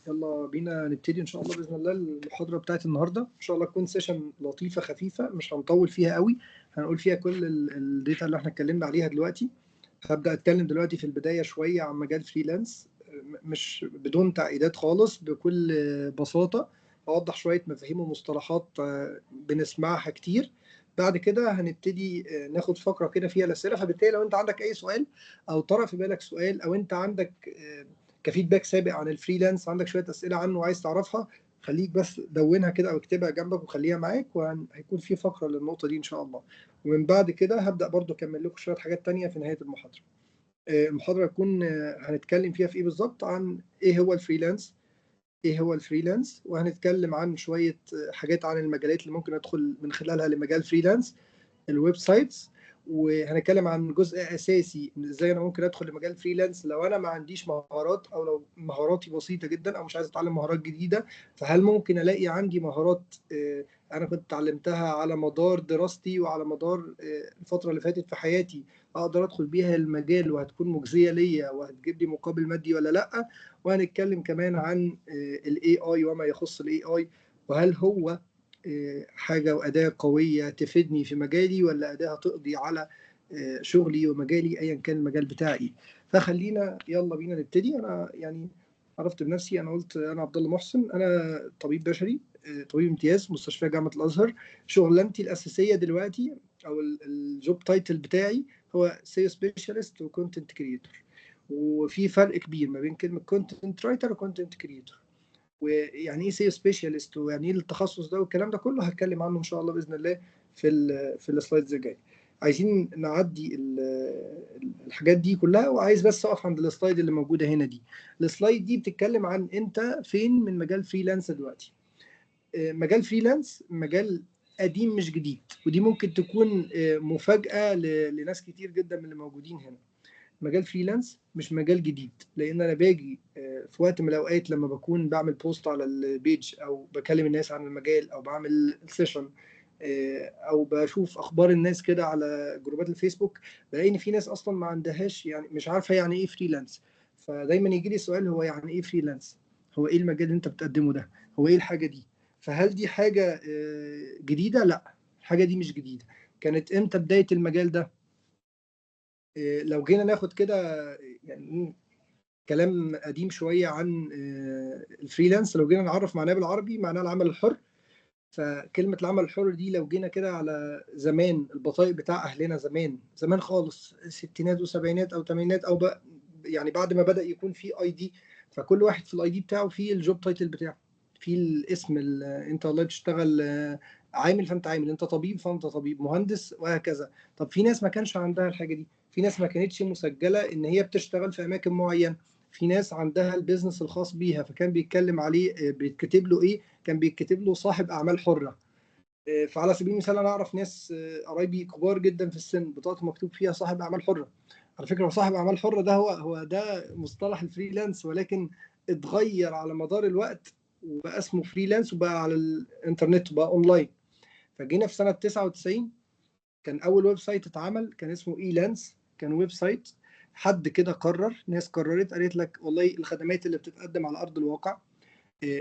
يلا بينا نبتدي ان شاء الله باذن الله. المحاضره بتاعت النهارده ان شاء الله تكون سيشن لطيفه خفيفه، مش هنطول فيها قوي، هنقول فيها كل الداتا اللي احنا اتكلمنا عليها دلوقتي. هبدا اتكلم دلوقتي في البدايه شويه عن مجال فريلانس، مش بدون تعقيدات خالص، بكل بساطه اوضح شويه مفاهيم ومصطلحات بنسمعها كتير. بعد كده هنبتدي ناخد فقره كده فيها الاسئله، فبالتالي لو انت عندك اي سؤال او طرأ في بالك سؤال، او انت عندك كفيدباك سابق عن الفريلانس، عندك شويه اسئله عنه وعايز تعرفها، خليك بس دونها كده او اكتبها جنبك وخليها معاك، وهيكون في فقره للنقطه دي ان شاء الله. ومن بعد كده هبدا برضو اكمل لكم شويه حاجات تانية في نهايه المحاضره. المحاضره هتكون هنتكلم فيها في ايه بالظبط، عن ايه هو الفريلانس، وهنتكلم عن شويه حاجات عن المجالات اللي ممكن ادخل من خلالها لمجال فريلانس، الويب سايتس. وهنتكلم عن جزء اساسي ازاي انا ممكن ادخل لمجال فريلانس لو انا ما عنديش مهارات، او لو مهاراتي بسيطه جدا، او مش عايز اتعلم مهارات جديده. فهل ممكن الاقي عندي مهارات انا كنت اتعلمتها على مدار دراستي وعلى مدار الفتره اللي فاتت في حياتي، اقدر ادخل بيها المجال وهتكون مجزيه ليا وهتجيب لي مقابل مادي ولا لا؟ وهنتكلم كمان عن الاي اي وما يخص الاي اي، وهل هو حاجة وأداة قوية تفيدني في مجالي، ولا أداة تقضي على شغلي ومجالي أيا كان المجال بتاعي. فخلينا يلا بينا نبتدي. أنا يعني عرفت بنفسي، أنا قلت أنا عبد الله محسن، أنا طبيب بشري، طبيب امتياز مستشفى جامعة الأزهر. شغلانتي الأساسية دلوقتي أو الجوب تايتل بتاعي هو سيو سبيشالست وكونتنت كريتور، وفي فرق كبير ما بين كلمة كونتنت رايتر وكونتنت كريتور، ويعني ايه سيو سبيشالست، ويعني ايه التخصص ده، والكلام ده كله هتكلم عنه ان شاء الله باذن الله في السلايدز الجايه. عايزين نعدي الحاجات دي كلها، وعايز بس اقف عند السلايد اللي موجوده هنا دي. السلايد دي بتتكلم عن انت فين من مجال فريلانس دلوقتي. مجال فريلانس مجال قديم مش جديد، ودي ممكن تكون مفاجاه لناس كتير جدا من اللي موجودين هنا. مجال فريلانس مش مجال جديد، لان انا باجي في وقت من الاوقات لما بكون بعمل بوست على البيج، او بكلم الناس عن المجال، او بعمل سيشن، او بشوف اخبار الناس كده على جروبات الفيسبوك، بلاقي ان في ناس اصلا ما عندهاش، يعني مش عارفه يعني ايه فريلانس. فدايما يجي لي سؤال، هو يعني ايه فريلانس؟ هو ايه المجال اللي انت بتقدمه ده؟ هو ايه الحاجه دي؟ فهل دي حاجه جديده؟ لا، الحاجه دي مش جديده. كانت امتى بدايه المجال ده؟ لو جينا ناخد كده يعني كلام قديم شويه عن الفريلانس، لو جينا نعرف معناه بالعربي، معناه العمل الحر. فكلمه العمل الحر دي لو جينا كده على زمان، البطايق بتاع اهلنا زمان زمان خالص، ستينات وسبعينات او ثمانينات، او بقى يعني بعد ما بدا يكون في اي دي، فكل واحد في الاي دي بتاعه فيه الجوب تايتل بتاعه، في الاسم، انت والله بتشتغل عامل فانت عامل، انت طبيب فانت طبيب، مهندس، وهكذا. طب في ناس ما كانش عندها الحاجه دي، في ناس ما كانتش مسجله ان هي بتشتغل في اماكن معينه، في ناس عندها البيزنس الخاص بيها، فكان بيتكلم عليه بيتكتب له ايه؟ كان بيتكتب له صاحب اعمال حره. فعلى سبيل المثال انا اعرف ناس قرايبي كبار جدا في السن، بطاقته مكتوب فيها صاحب اعمال حره. على فكره هو صاحب اعمال حره ده هو ده مصطلح الفريلانس، ولكن اتغير على مدار الوقت وبقى اسمه فريلانس، وبقى على الانترنت وبقى اونلاين. فجينا في سنه 99 كان اول ويب سايت اتعمل، كان اسمه اي لانس، كان ويب سايت حد كده قرر، ناس قررت قالت لك والله الخدمات اللي بتتقدم على ارض الواقع،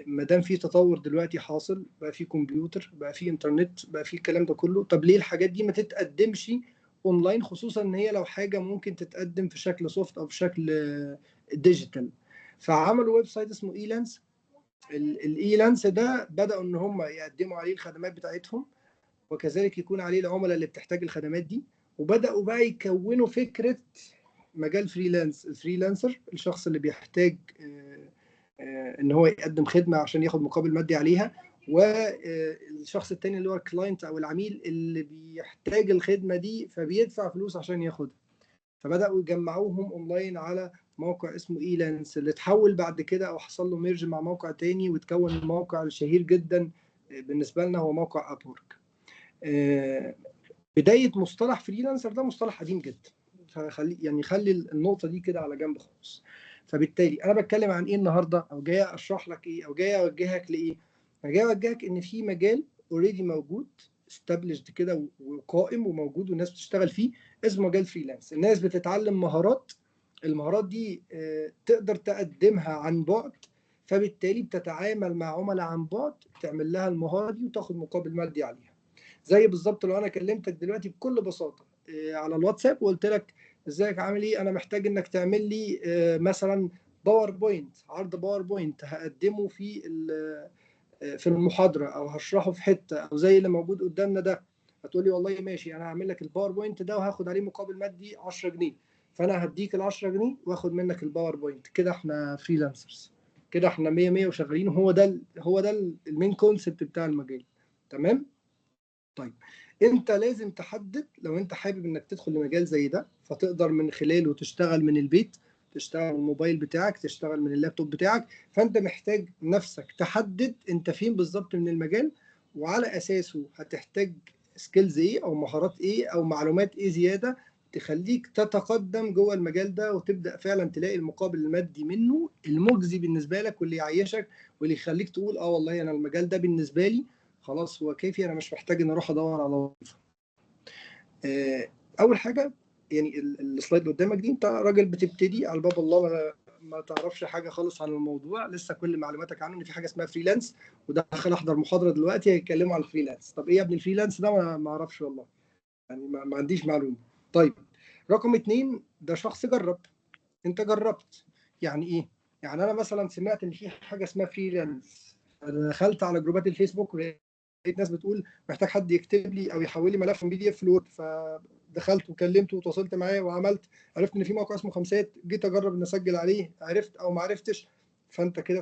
ما دام في تطور دلوقتي حاصل، بقى في كمبيوتر، بقى في انترنت، بقى في الكلام ده كله، طب ليه الحاجات دي ما تتقدمش اونلاين؟ خصوصا ان هي لو حاجه ممكن تتقدم في شكل سوفت او في شكل ديجيتال. فعملوا ويب سايت اسمه ايلانس. الايلانس ده بداوا ان هم يقدموا عليه الخدمات بتاعتهم، وكذلك يكون عليه العملاء اللي بتحتاج الخدمات دي. وبداوا بقى يكونوا فكره مجال فريلانس، الفريلانسر، الشخص اللي بيحتاج ان هو يقدم خدمه عشان ياخد مقابل مادي عليها، والشخص التاني اللي هو الكلاينت او العميل اللي بيحتاج الخدمه دي فبيدفع فلوس عشان ياخدها. فبداوا يجمعوهم اونلاين على موقع اسمه ايلانس، اللي اتحول بعد كده او حصل له ميرج مع موقع تاني، وتكون الموقع الشهير جدا بالنسبه لنا هو موقع ابورك. بدايه مصطلح فريلانسر ده مصطلح قديم جدا، خلي النقطه دي كده على جنب خالص. فبالتالي انا بتكلم عن ايه النهارده، او جاي اشرح لك ايه، او جاي اوجهك لايه؟ انا جاي اوجهك ان في مجال اوريدي موجود، استابليشد كده وقائم وموجود والناس بتشتغل فيه، اسمه مجال فريلانس. الناس بتتعلم مهارات، المهارات دي تقدر تقدمها عن بعد فبالتالي بتتعامل مع عملاء عن بعد، تعمل لها المهاره دي وتاخد مقابل مادي عليها. زي بالظبط لو انا كلمتك دلوقتي بكل بساطه على الواتساب وقلت لك ازيك عامل ايه، انا محتاج انك تعمل لي مثلا باوربوينت، عرض باوربوينت هقدمه في المحاضره او هشرحه في حته او زي اللي موجود قدامنا ده. هتقول لي والله ماشي، انا هعمل لك الباوربوينت ده وهاخد عليه مقابل مادي 10 جنيه، فانا هديك ال 10 جنيه واخد منك الباوربوينت. كده احنا فريلانسرز، كده احنا 100 100 وشغالين. هو ده المين كونسبت بتاع المجال. تمام. طيب انت لازم تحدد، لو انت حابب انك تدخل لمجال زي ده فتقدر من خلاله تشتغل من البيت، تشتغل من الموبايل بتاعك، تشتغل من اللابتوب بتاعك. فانت محتاج نفسك تحدد انت فين بالظبط من المجال، وعلى اساسه هتحتاج سكيلز ايه او مهارات ايه او معلومات ايه زياده تخليك تتقدم جوه المجال ده، وتبدا فعلا تلاقي المقابل المادي منه المجزي بالنسبه لك، واللي يعيشك واللي يخليك تقول اه والله انا المجال ده بالنسبه لي خلاص هو كافي، انا مش محتاج ان اروح ادور على وظيفه. اول حاجه يعني السلايد اللي قدامك دي، انت راجل بتبتدي على باب الله، ما تعرفش حاجه خالص عن الموضوع، لسه كل معلوماتك عنه ان في حاجه اسمها فريلانس، وداخل احضر محاضره دلوقتي هيتكلموا عن الفريلانس. طب ايه يا ابني الفريلانس ده؟ ما اعرفش والله، يعني ما عنديش معلومه. طيب رقم 2، ده شخص جرب. انت جربت يعني ايه؟ يعني انا مثلا سمعت ان في حاجه اسمها فريلانس، دخلت على جروبات الفيسبوك ولقيت ناس بتقول محتاج حد يكتب لي او يحول لي ملف من PDF لوورد، فدخلت وكلمت وتواصلت معاه وعملت، عرفت ان في موقع اسمه خمسات، جيت اجرب ان اسجل عليه، عرفت او ما عرفتش. فانت كده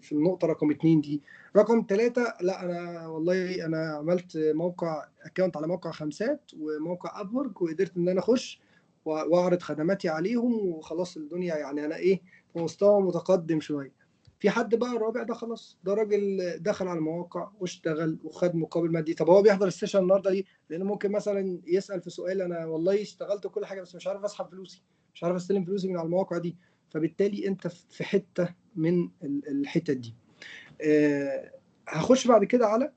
في النقطه رقم 2 دي. رقم 3، لا انا والله انا عملت موقع اكونت على موقع خمسات وموقع ابورك، وقدرت ان انا اخش واعرض خدماتي عليهم وخلاص الدنيا، يعني انا ايه في مستوى متقدم شويه. في حد بقى الرابع ده خلاص، ده راجل دخل على المواقع واشتغل وخد مقابل مادي. طب هو بيحضر السيشن النهارده ليه؟ لانه ممكن مثلا يسال في سؤال، انا والله اشتغلت كل حاجه بس مش عارف اسحب فلوسي، مش عارف استلم فلوسي من على المواقع دي. فبالتالي انت في حته من الحتت دي. هخش بعد كده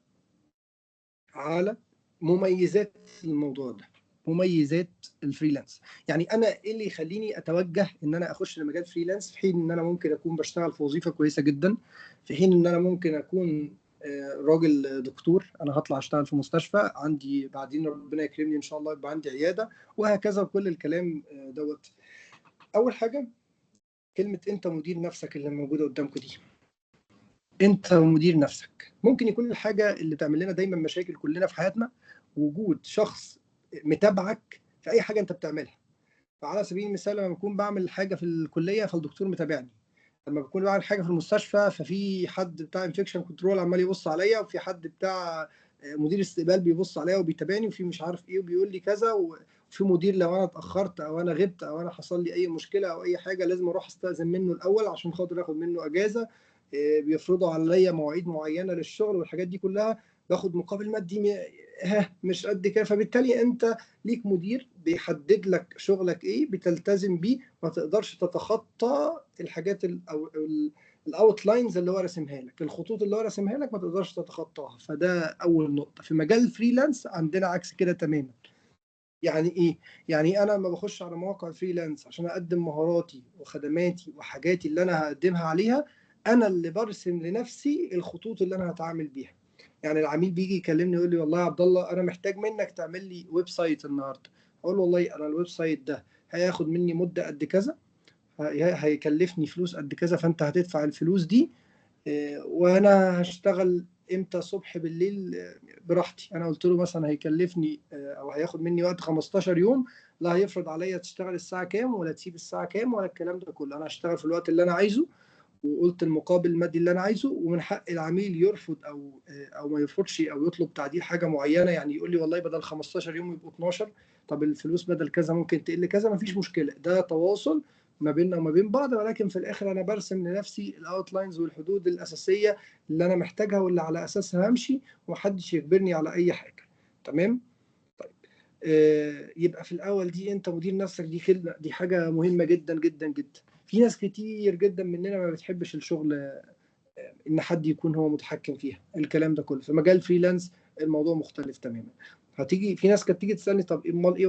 على مميزات الموضوع ده، مميزات الفريلانس. يعني انا ايه اللي يخليني اتوجه ان انا اخش لمجال فريلانس، في حين ان انا ممكن اكون بشتغل في وظيفه كويسه جدا، في حين ان انا ممكن اكون راجل دكتور، انا هطلع اشتغل في مستشفى عندي بعدين ربنا يكرمني ان شاء الله يبقى عندي عياده، وهكذا وكل الكلام دوت. اول حاجه كلمه انت مدير نفسك اللي موجوده قدامكم دي. انت مدير نفسك. ممكن يكون الحاجه اللي تعمل لنا دايما مشاكل كلنا في حياتنا وجود شخص متابعك في اي حاجه انت بتعملها. فعلى سبيل المثال لما بكون بعمل حاجه في الكليه فالدكتور متابعني، لما بكون بعمل حاجه في المستشفى ففي حد بتاع انفكشن كنترول عمال يبص عليا، وفي حد بتاع مدير استقبال بيبص عليا وبيتابعني، وفي مش عارف ايه وبيقول لي كذا، وفي مدير لو انا اتاخرت او انا غبت او انا حصل لي اي مشكله او اي حاجه لازم اروح استاذن منه الاول عشان خاطر اخد منه اجازه. بيفرضوا عليا مواعيد معينه للشغل والحاجات دي كلها، باخد مقابل مادي مش قد كده. فبالتالي انت ليك مدير بيحدد لك شغلك ايه بتلتزم بيه، ما تقدرش تتخطى الحاجات او الاوتلاينز اللي هو راسمها لك، الخطوط اللي هو راسمها لك ما تقدرش تتخطاها. فده اول نقطه. في مجال الفريلانس عندنا عكس كده تماما. يعني ايه؟ يعني انا لما بخش على مواقع فريلانس عشان اقدم مهاراتي وخدماتي وحاجاتي اللي انا هقدمها عليها، انا اللي برسم لنفسي الخطوط اللي انا هتعامل بيها. يعني العميل بيجي يكلمني يقول لي والله يا عبد الله انا محتاج منك تعمل لي ويب سايت النهارده. اقول له والله انا الويب سايت ده هياخد مني مده قد كذا، هيكلفني فلوس قد كذا، فانت هتدفع الفلوس دي وانا هشتغل امتى، صبح بالليل براحتي. انا قلت له مثلا هيكلفني او هياخد مني وقت 15 يوم، لا هيفرض عليا تشتغل الساعه كام ولا تسيب الساعه كام ولا الكلام ده كله، انا هشتغل في الوقت اللي انا عايزه، وقلت المقابل المادي اللي انا عايزه. ومن حق العميل يرفض او ما يرفضش او يطلب تعديل حاجه معينه، يعني يقول لي والله بدل 15 يوم يبقوا 12، طب الفلوس بدل كذا ممكن تقل كذا، مفيش مشكله، ده تواصل ما بيننا وما بين بعض. ولكن في الاخر انا برسم لنفسي الاوتلاينز والحدود الاساسيه اللي انا محتاجها واللي على اساسها همشي، ومحدش يجبرني على اي حاجه. تمام. طيب يبقى في الاول دي انت مدير نفسك، دي كلمه، دي حاجه مهمه جدا جدا جدا. في ناس كتير جدا مننا ما بتحبش الشغل ان حد يكون هو متحكم فيها، الكلام ده كله. في مجال فريلانس الموضوع مختلف تماما. هتيجي في ناس كانت تيجي تسالني طب امال ايه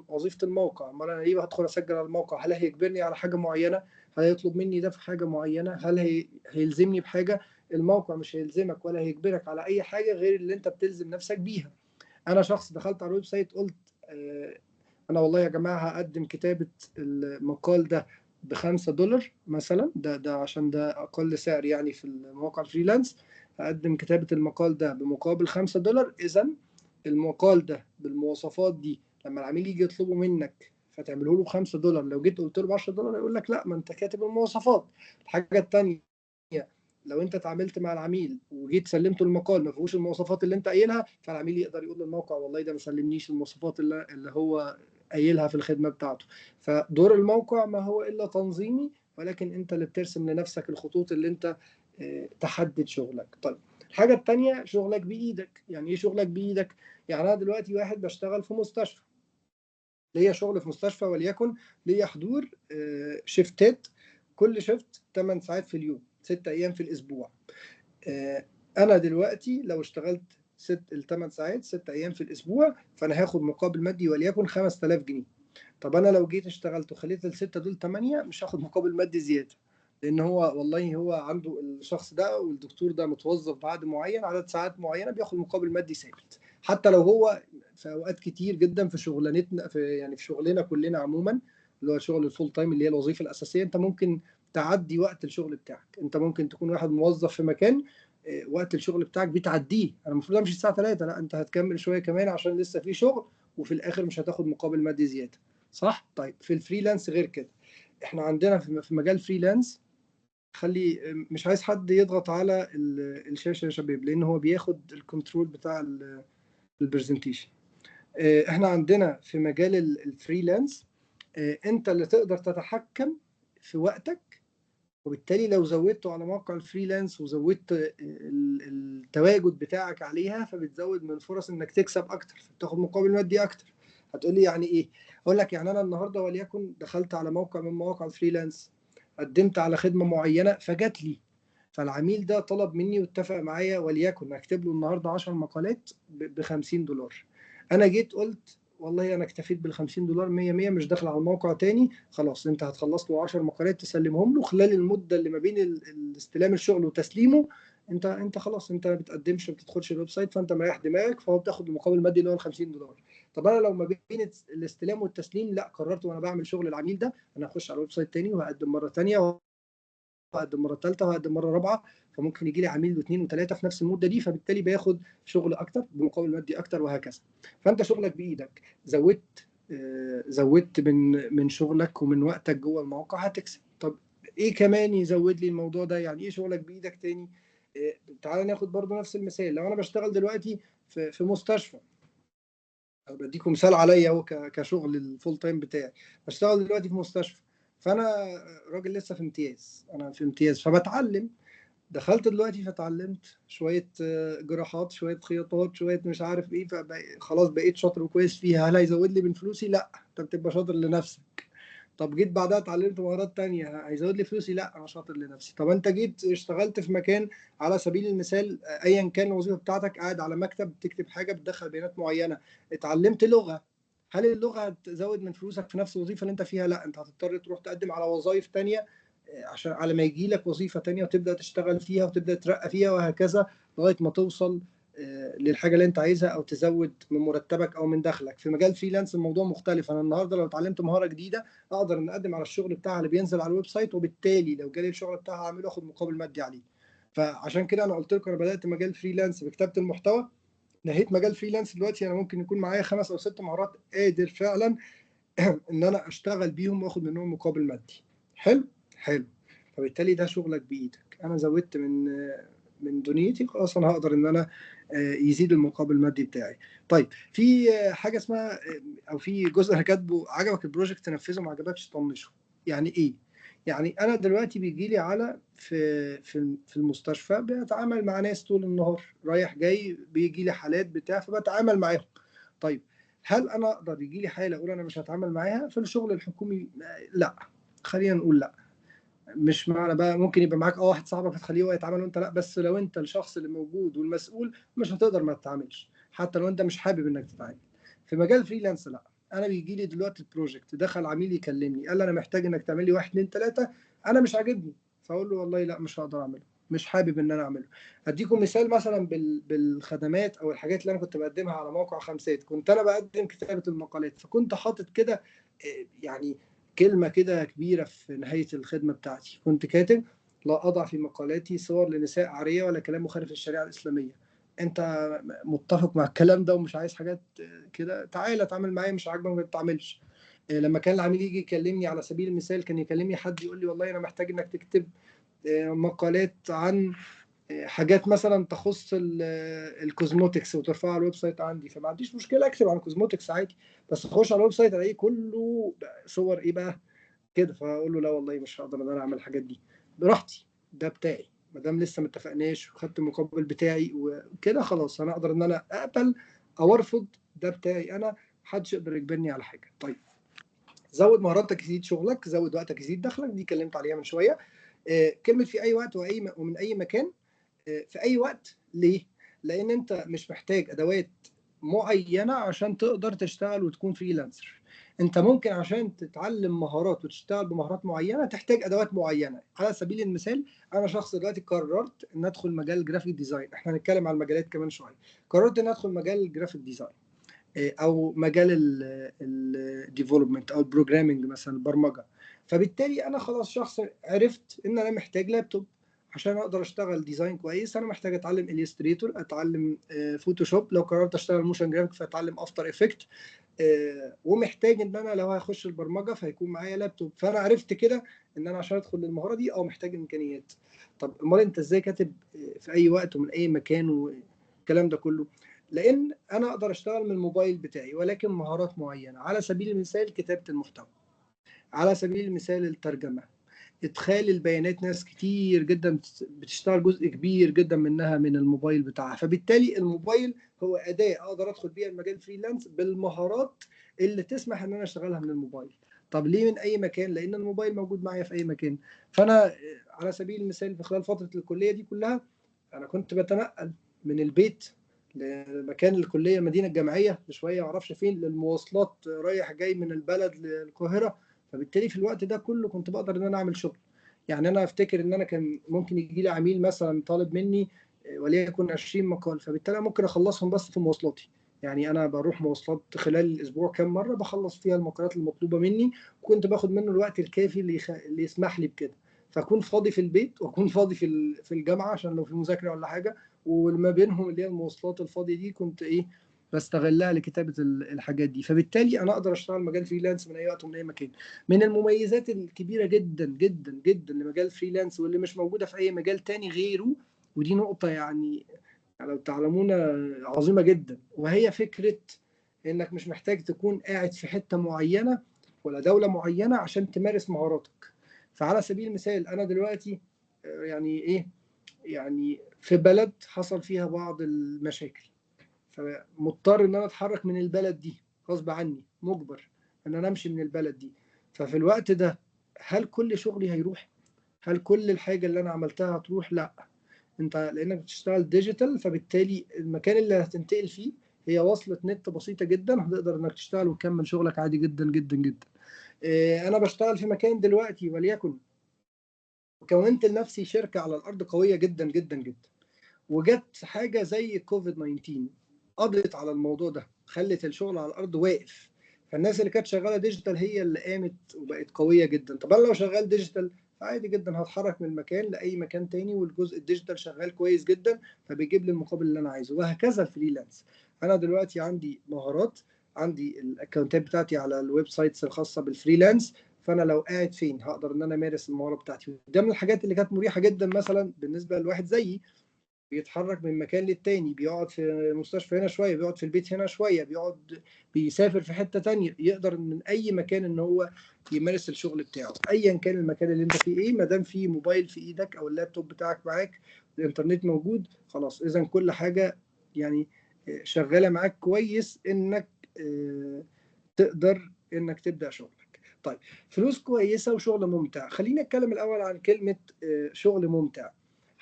وظيفه الموقع؟ امال انا ليه هدخل اسجل على الموقع؟ هل هيجبرني على حاجه معينه؟ هل هيطلب مني ده في حاجه معينه؟ هل هيلزمني بحاجه؟ الموقع مش هيلزمك ولا هيجبرك على اي حاجه غير اللي انت بتلزم نفسك بيها. انا شخص دخلت على الويب سايت قلت انا والله يا جماعه هقدم كتابه المقال ده ب$5 مثلا، ده عشان ده اقل سعر يعني في المواقع الفريلانس. هقدم كتابه المقال ده بمقابل $5. اذا المقال ده بالمواصفات دي لما العميل يجي يطلبه منك فتعمله له ب$5، لو جيت قلت له ب$10 يقول لك لا ما انت كاتب المواصفات. الحاجه الثانيه، لو انت اتعاملت مع العميل وجيت سلمته المقال ما فيهوش المواصفات اللي انت قايلها، فالعميل يقدر يقول للموقع والله ده ما سلمنيش المواصفات اللي هو قايلها في الخدمه بتاعته. فدور الموقع ما هو الا تنظيمي، ولكن انت اللي بترسم لنفسك الخطوط اللي انت تحدد شغلك. طيب الحاجه الثانيه شغلك بايدك. يعني ايه شغلك بايدك؟ يعني انا دلوقتي واحد بشتغل في مستشفى، ليا شغل في مستشفى وليكن ليا حضور شيفتات، كل شيفت 8 ساعات في اليوم، 6 ايام في الاسبوع. انا دلوقتي لو اشتغلت ال8 ساعات 6 ايام في الاسبوع فانا هاخد مقابل مادي وليكن 5000 جنيه. طب انا لو جيت اشتغلت وخليت الستة دول 8 مش هاخد مقابل مادي زيادة، لان هو والله هو عنده الشخص ده والدكتور ده متوظف بعد معين عدد ساعات معينة بياخد مقابل مادي ثابت. حتى لو هو في اوقات كتير جدا في شغلانتنا في شغلنا كلنا عموما اللي هو شغل الفول تايم اللي هي الوظيفة الأساسية، انت ممكن تعدي وقت الشغل بتاعك. انت ممكن تكون واحد موظف في مكان وقت الشغل بتاعك بتعديه، انا المفروض امشي الساعه 3، لا انت هتكمل شويه كمان عشان لسه في شغل، وفي الاخر مش هتاخد مقابل مادي زياده. صح؟ طيب في الفريلانس غير كده. احنا عندنا في مجال فريلانس، خلي مش عايز حد يضغط على الشاشه يا شباب لان هو بياخد الكنترول بتاع البرزنتيشن. احنا عندنا في مجال الفريلانس انت اللي تقدر تتحكم في وقتك، وبالتالي لو زودته على موقع الفريلانس وزودت التواجد بتاعك عليها فبتزود من فرص انك تكسب اكتر فتاخد مقابل مادي اكتر. هتقولي يعني ايه؟ اقول لك يعني انا النهارده وليكن دخلت على موقع من مواقع الفريلانس، قدمت على خدمه معينه فجات لي، فالعميل ده طلب مني واتفق معايا وليكن اكتب له النهارده 10 مقالات ب $50. انا جيت قلت والله انا اكتفيت بال$50 100 100 مش داخل على الموقع تاني، خلاص انت هتخلص له 10 مقالات تسلمهم له خلال المده اللي ما بين استلام الشغل وتسليمه. انت خلاص انت ما بتقدمش ما بتدخلش الويب سايت فانت مريح دماغك، فهو بتاخد المقابل المادي اللي هو $50. طب انا لو ما بين الاستلام والتسليم لا قررت وانا بعمل شغل العميل ده انا هخش على الويب سايت تاني وهقدم مره تانيه وهقدم مره ثالثه وهقدم مره رابعه، فممكن يجي لي عميل واثنين وثلاثه في نفس المده دي، فبالتالي باخد شغل اكتر بمقابل مادي اكتر وهكذا. فانت شغلك بايدك، زودت من شغلك ومن وقتك جوه الموقع هتكسب. طب ايه كمان يزود لي الموضوع ده؟ يعني ايه شغلك بايدك تاني؟ تعال ناخد برضو نفس المثال. لو انا بشتغل دلوقتي في مستشفى، أو بديكم مثال عليا هو كشغل الفول تايم بتاعي، بشتغل دلوقتي في مستشفى، فانا راجل لسه في امتياز، انا في امتياز فبتعلم. دخلت دلوقتي فتعلمت شويه جراحات شويه خياطات شويه مش عارف ايه، خلاص بقيت شاطر وكويس فيها. هل هيزود لي من فلوسي؟ لا، انت بتبقى شاطر لنفسك. طب جيت بعدها اتعلمت مهارات تانية هيزود لي فلوسي؟ لا، انا شاطر لنفسي. طب انت جيت اشتغلت في مكان على سبيل المثال ايا كان الوظيفه بتاعتك، قاعد على مكتب بتكتب حاجه بتدخل بيانات معينه، اتعلمت لغه، هل اللغه هتزود من فلوسك في نفس الوظيفه اللي انت فيها؟ لا، انت هتضطر تروح تقدم على وظائف تانية عشان على ما يجي لك وظيفه تانية وتبدا تشتغل فيها وتبدا ترقى فيها وهكذا لغايه ما توصل للحاجه اللي انت عايزها او تزود من مرتبك او من دخلك. في مجال فريلانس الموضوع مختلف. انا النهارده لو اتعلمت مهاره جديده اقدر ان اقدم على الشغل بتاعها اللي بينزل على الويب سايت، وبالتالي لو جالي الشغل بتاعها اعمله اخد مقابل مادي عليه. فعشان كده انا قلت لكم انا بدات مجال فريلانس بكتابه المحتوى، نهيت مجال فريلانس دلوقتي انا ممكن يكون معايا 5 أو 6 مهارات قادر فعلا ان انا اشتغل بيهم واخد منهم مقابل مادي. حلو حلو. فبالتالي ده شغلك بايدك. انا زودت من دنيتي، خلاص انا هقدر ان انا يزيد المقابل المادي بتاعي. طيب في حاجه اسمها او في جزء انا كاتبه، عجبك البروجكت تنفذه ما عجبكش طنشه. يعني ايه؟ يعني انا دلوقتي بيجي لي على في المستشفى بتعامل مع ناس طول النهار رايح جاي، بيجي لي حالات بتاع فبتعامل معاهم. طيب هل انا اقدر يجي لي حاله اقول انا مش هتعامل معاها؟ في الشغل الحكومي لا، خلينا نقول لا. مش معنى بقى ممكن يبقى معاك واحد صاحبك هتخليه هو يتعامل وانت لا، بس لو انت الشخص اللي موجود والمسؤول مش هتقدر ما تتعاملش. حتى لو انت مش حابب انك تتعامل. في مجال فريلانس لا، انا بيجي لي دلوقتي البروجكت، دخل عميل يكلمني قال لي انا محتاج انك تعمل لي 1 2 3، انا مش عاجبني، فاقول له والله لا مش هقدر اعمله، مش حابب ان انا اعمله. اديكم مثال مثلا بالخدمات او الحاجات اللي انا كنت بقدمها على موقع خمسات. كنت انا بقدم كتابه المقالات، فكنت حاطط كده يعني كلمه كده كبيره في نهايه الخدمه بتاعتي، كنت كاتب لا اضع في مقالاتي صور لنساء عاريه ولا كلام مخالف للشريعه الاسلاميه. انت متفق مع الكلام ده ومش عايز حاجات كده، تعالى اتعامل معايا، مش عاجبك ما تتعاملش. لما كان العميل يجي يكلمني على سبيل المثال، كان يكلمني حد يقول لي والله انا محتاج انك تكتب مقالات عن حاجات مثلا تخص الكوزموتكس وترفعها على الويب سايت عندي، فما عنديش مشكله اكتب عن الكوزموتكس عادي، بس اخش على الويب سايت الاقيه كله صور ايه بقى كده، فاقول له لا والله مش هقدر ان انا اعمل الحاجات دي براحتي، ده بتاعي، ما دام لسه ما اتفقناش وخدت المقابل بتاعي وكده خلاص انا اقدر ان انا اقبل او ارفض، ده بتاعي انا، محدش يقدر يجبرني على حاجه. طيب زود مهاراتك يزيد شغلك، زود وقتك يزيد دخلك، دي اتكلمت عليها من شويه. كلمه في اي وقت ومن اي مكان. في اي وقت ليه؟ لان انت مش محتاج ادوات معينه عشان تقدر تشتغل وتكون فريلانسر. انت ممكن عشان تتعلم مهارات وتشتغل بمهارات معينه تحتاج ادوات معينه. على سبيل المثال انا شخص دلوقتي قررت ان ادخل مجال جرافيك ديزاين، احنا هنتكلم على المجالات كمان شويه. قررت ان ادخل مجال الجرافيك ديزاين او مجال الديفلوبمنت او البروجرامنج مثلا البرمجه. فبالتالي انا خلاص شخص عرفت ان انا محتاج لابتوب عشان اقدر اشتغل ديزاين كويس، انا محتاج اتعلم اليستريتور، اتعلم فوتوشوب، لو قررت اشتغل موشن جرافيك فاتعلم افتر افكت، ومحتاج ان انا لو هخش البرمجه فيكون معايا لابتوب. فانا عرفت كده ان انا عشان ادخل للمهاره دي محتاج امكانيات. طب امال انت ازاي كاتب في اي وقت ومن اي مكان والكلام ده كله؟ لان انا اقدر اشتغل من الموبايل بتاعي ولكن مهارات معينه، على سبيل المثال كتابه المحتوى، على سبيل المثال الترجمه، ادخال البيانات. ناس كتير جدا بتشتغل جزء كبير جدا منها من الموبايل بتاعها، فبالتالي الموبايل هو اداه اقدر ادخل بيها المجال فريلانس بالمهارات اللي تسمح ان انا اشتغلها من الموبايل. طب ليه من اي مكان؟ لان الموبايل موجود معايا في اي مكان. فانا على سبيل المثال في خلال فتره الكليه دي كلها انا كنت بتنقل من البيت لمكان الكليه المدينه الجامعيه بشويه ما اعرفش فين، للمواصلات رايح جاي من البلد للقاهره. فبالتالي في الوقت ده كله كنت بقدر ان انا اعمل شغل. يعني انا افتكر ان انا كان ممكن يجي لي عميل مثلا طالب مني وليكن 20 مقال، فبالتالي ممكن اخلصهم بس في مواصلاتي. يعني انا بروح مواصلات خلال الاسبوع كام مره بخلص فيها المقالات المطلوبه مني، وكنت باخد منه الوقت الكافي اللي يسمح لي بكده، فاكون فاضي في البيت واكون فاضي في الجامعه عشان لو في مذاكره ولا حاجه، وما بينهم اللي هي المواصلات الفاضيه دي كنت بستغلها لكتابه الحاجات دي. فبالتالي انا اقدر اشتغل مجال فريلانس من اي وقت ومن اي مكان. من المميزات الكبيره جدا جدا جدا لمجال فريلانس واللي مش موجوده في اي مجال تاني غيره، ودي نقطه يعني لو تعلمون عظيمه جدا، وهي فكره انك مش محتاج تكون قاعد في حته معينه ولا دوله معينه عشان تمارس مهاراتك. فعلى سبيل المثال انا دلوقتي يعني في بلد حصل فيها بعض المشاكل، فمضطر ان انا اتحرك من البلد دي غصب عني، مجبر ان انا امشي من البلد دي. ففي الوقت ده هل كل شغلي هيروح؟ هل كل الحاجه اللي انا عملتها هتروح؟ لا. انت لانك بتشتغل ديجيتال فبالتالي المكان اللي هتنتقل فيه هي وصلة نت بسيطة جدا، هتقدر انك تشتغل وتكمل شغلك عادي جدا جدا جدا. انا بشتغل في مكان دلوقتي وليكن كونت لنفسي شركة على الارض قوية جدا جدا جدا، وجت حاجه زي كوفيد 19 قضت على الموضوع ده، خلت الشغل على الارض واقف. فالناس اللي كانت شغاله ديجيتال هي اللي قامت وبقت قويه جدا. طب انا لو شغال ديجيتال عادي جدا هتحرك من مكان لاي مكان تاني والجزء الديجيتال شغال كويس جدا، فبيجيب لي المقابل اللي انا عايزه. وهكذا الفريلانس. انا دلوقتي عندي مهارات، عندي الاكونتات بتاعتي على الويب سايتس الخاصه بالفريلانس، فانا لو قاعد فين هقدر ان انا امارس المهاره بتاعتي. ده من الحاجات اللي كانت مريحه جدا مثلا بالنسبه لواحد زيي بيتحرك من مكان للتاني، بيقعد في مستشفى هنا شويه، بيقعد في البيت هنا شويه، بيسافر في حته تانية، يقدر من اي مكان ان هو يمارس الشغل بتاعه ايا كان المكان اللي انت فيه ما دام في موبايل في ايدك او اللابتوب بتاعك معاك، الانترنت موجود، خلاص اذا كل حاجه يعني شغاله معاك كويس انك تقدر انك تبدا شغلك. طيب فلوس كويسه وشغل ممتع. خلينا نتكلم الاول عن كلمه شغل ممتع.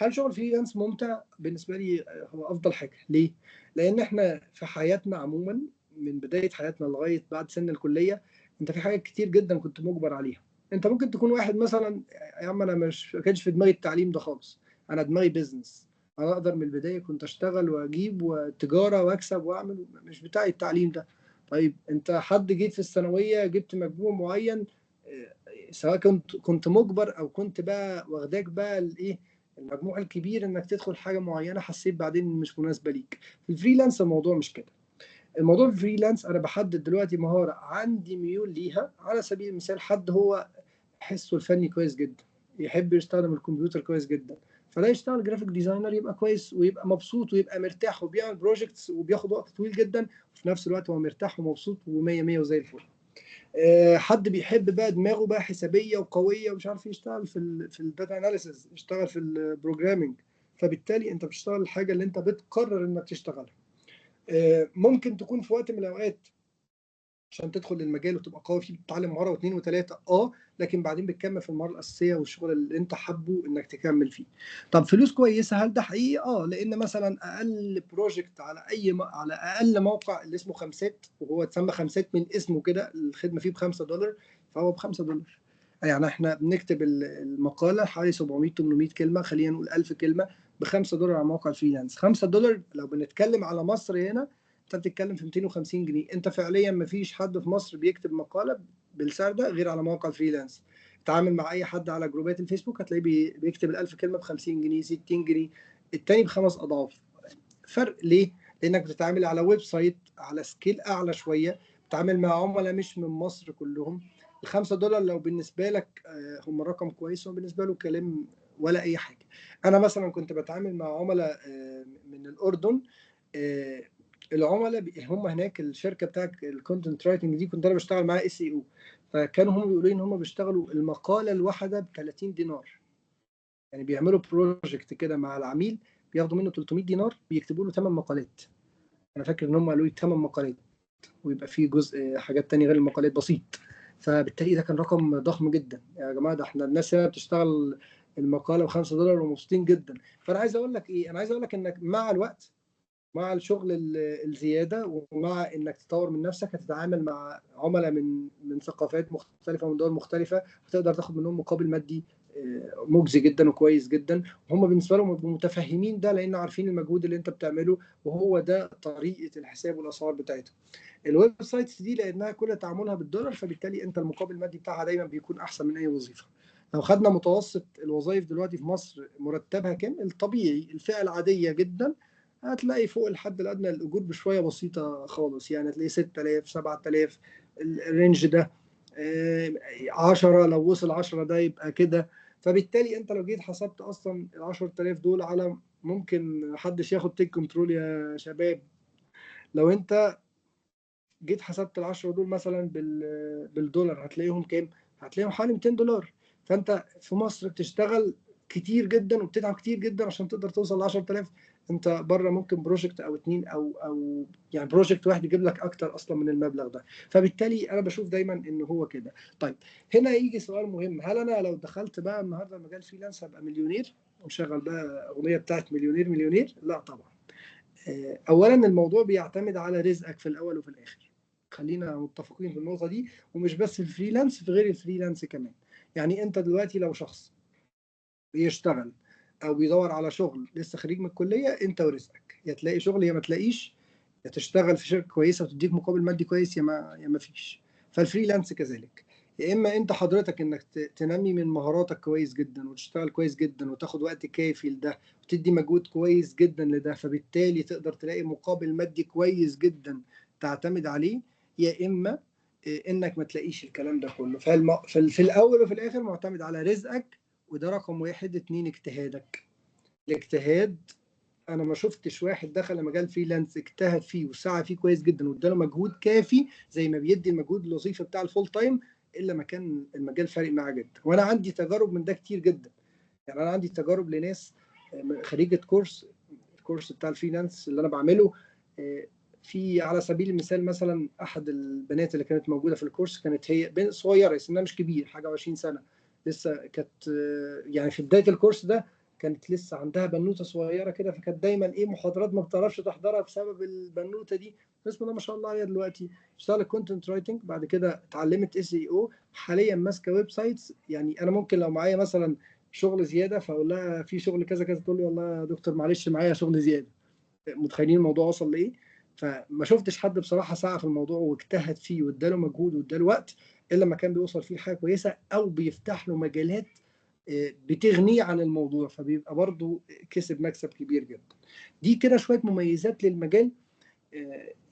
هل شغل فريلانس ممتع؟ بالنسبه لي هو افضل حاجه. ليه؟ لان احنا في حياتنا عموما من بدايه حياتنا لغايه بعد سن الكليه انت في حاجات كتير جدا كنت مجبر عليها. انت ممكن تكون واحد مثلا يا عم انا مش ما كانش في دماغي التعليم ده خالص، انا دماغي بيزنس، انا اقدر من البدايه كنت اشتغل واجيب وتجاره واكسب واعمل، مش بتاعي التعليم ده. طيب انت حد جيت في الثانويه جبت مجموع معين، سواء كنت مجبر او كنت بقى واخداك بقى الايه المجموع الكبير انك تدخل حاجه معينه، حسيت بعدين مش مناسبه ليك. في الفريلانس الموضوع مش كده. الموضوع في الفريلانس انا بحدد دلوقتي مهاره عندي ميول ليها. على سبيل المثال حد هو حسه الفني كويس جدا، يحب يستخدم الكمبيوتر كويس جدا، فده يشتغل جرافيك ديزاينر يبقى كويس ويبقى مبسوط ويبقى مرتاح وبيعمل بروجكتس وبياخد وقت طويل جدا، وفي نفس الوقت هو مرتاح ومبسوط ومية مية وزي الفل. حد بيحب بقى دماغه بقى حسابيه وقويه ومش عارف يشتغل في الداتا اناليسز، يشتغل في البروجرامينج، فبالتالي انت بتشتغل الحاجه اللي انت بتقرر انك تشتغلها. ممكن تكون في وقت من الاوقات عشان تدخل المجال وتبقى قوي فيه بتتعلم مره واثنين وثلاثه، لكن بعدين بتكمل في المهاره الاساسيه والشغل اللي انت حابه انك تكمل فيه. طب فلوس كويسه هل ده حقيقي؟ لان مثلا اقل بروجكت على اقل موقع اللي اسمه خمسات، وهو اتسمى خمسات من اسمه كده، الخدمه فيه ب$5، فهو ب$5. يعني احنا بنكتب المقاله حوالي 700 800 كلمه، خلينا نقول 1000 كلمه ب$5 على موقع فريلانس. $5 لو بنتكلم على مصر هنا انت بتتكلم في 250 جنيه. انت فعليا ما فيش حد في مصر بيكتب مقاله بالسعر ده غير على موقع فريلانس. اتعامل مع اي حد على جروبات الفيسبوك هتلاقيه بيكتب ال1000 كلمه ب50 جنيه 60 جنيه، التاني ب5 اضعاف. فرق ليه؟ لانك بتتعامل على ويب سايت على سكيل اعلى شويه، بتتعامل مع عملاء مش من مصر كلهم. ال$5 لو بالنسبه لك هم رقم كويس، وبالنسبه له كلام ولا اي حاجه. انا مثلا كنت بتعامل مع عملاء من الاردن. العملاء هم هناك الشركه بتاعت الكونتنت رايتنج دي كنت انا بشتغل معاها SEO، فكانوا هم بيقولوا لي ان هم بيشتغلوا المقاله الواحده ب$30. يعني بيعملوا بروجكت كده مع العميل، بياخدوا منه $300 بيكتبوا له 8 مقالات. انا فاكر ان هم قالوا لي 8 مقالات، ويبقى في جزء حاجات تانية غير المقالات بسيط. فبالتالي ده كان رقم ضخم جدا. يا جماعه ده احنا الناس هنا بتشتغل المقاله ب$5 ومبسوطين جدا. فانا عايز اقول لك ايه، انا عايز اقول لك انك مع الوقت، مع الشغل الزياده، ومع انك تطور من نفسك، هتتعامل مع عملاء من ثقافات مختلفه ومن دول مختلفه، هتقدر تاخد منهم مقابل مادي مجزي جدا وكويس جدا. وهم بالنسبه لهم متفهمين ده لان عارفين المجهود اللي انت بتعمله، وهو ده طريقه الحساب والاسعار بتاعتهم. الويب سايتس دي لانها كل تعاملها بالدولار، فبالتالي انت المقابل المادي بتاعها دايما بيكون احسن من اي وظيفه. لو خدنا متوسط الوظائف دلوقتي في مصر مرتبها كام، الطبيعي الفئه العاديه جدا هتلاقي فوق الحد الادنى الاجور بشويه بسيطه خالص، يعني هتلاقي 6000 7000 الرينج ده. 10 لو وصل 10 ده يبقى كده. فبالتالي انت لو جيت حسبت اصلا ال 10000 دول على، ممكن محدش ياخد تيك كنترول يا شباب، لو انت جيت حسبت ال 10 دول مثلا بالدولار هتلاقيهم كام؟ هتلاقيهم حوالي $200. فانت في مصر بتشتغل كتير جدا وبتتعب كتير جدا عشان تقدر توصل ل 10000. انت بره ممكن بروجكت او اتنين او يعني بروجكت واحد يجيب لك اكتر اصلا من المبلغ ده. فبالتالي انا بشوف دايما ان هو كده. طيب هنا يجي سؤال مهم، هل انا لو دخلت بقى النهارده مجال فريلانس هبقى مليونير ومشغل بقى اغنيه بتاعت مليونير مليونير؟ لا طبعا. اولا الموضوع بيعتمد على رزقك في الاول وفي الاخر، خلينا متفقين في النقطه دي. ومش بس في الفريلانس، في غير الفريلانس كمان. يعني انت دلوقتي لو شخص بيشتغل او بيدور على شغل لسه خريج من الكليه، انت ورزقك، يا تلاقي شغل يا ما تلاقيش، يا تشتغل في شركه كويسه وتديك مقابل مادي كويس يا ما فيش. فالفريلانس كذلك. يا اما انت حضرتك انك تنمي من مهاراتك كويس جدا وتشتغل كويس جدا وتاخد وقت كافي لده وتدي مجهود كويس جدا لده، فبالتالي تقدر تلاقي مقابل مادي كويس جدا تعتمد عليه. يا اما انك ما تلاقيش الكلام ده كله. في الاول وفي الاخر معتمد على رزقك، وده رقم واحد. اتنين، اجتهادك. الاجتهاد، انا ما شفتش واحد دخل مجال فريلانس اجتهد فيه وسعى فيه كويس جدا واداله مجهود كافي زي ما بيدي المجهود الوظيفي بتاع الفول تايم، الا ما كان المجال فارق معاه جدا. وانا عندي تجارب من ده كتير جدا. يعني انا عندي تجارب لناس خريجه الكورس بتاع الفريلانس اللي انا بعمله. في على سبيل المثال مثلا احد البنات اللي كانت موجوده في الكورس كانت هي بنت صغيره، سنها مش كبير، حاجه و20 سنه، لسه كانت يعني في بدايه الكورس ده كانت لسه عندها بنوته صغيره كده، فكانت دايما ايه محاضرات ما بتعرفش تحضرها بسبب البنوته دي. بسم الله ما شاء الله عليها دلوقتي اشتغلت كونتنت رايتنج، بعد كده اتعلمت اس اي او، حاليا ماسكه ويب سايتس. يعني انا ممكن لو معايا مثلا شغل زياده فاقول لها في شغل كذا كذا، تقول لي والله يا دكتور معلش معايا شغل زياده. متخيلين الموضوع وصل لايه؟ فما شفتش حد بصراحه سعى في الموضوع واجتهد فيه واداله مجهود واداله وقت الا لما كان بيوصل فيه حاجه كويسه او بيفتح له مجالات بتغنيه عن الموضوع، فبيبقى برضه كسب مكسب كبير جدا. دي كده شويه مميزات للمجال.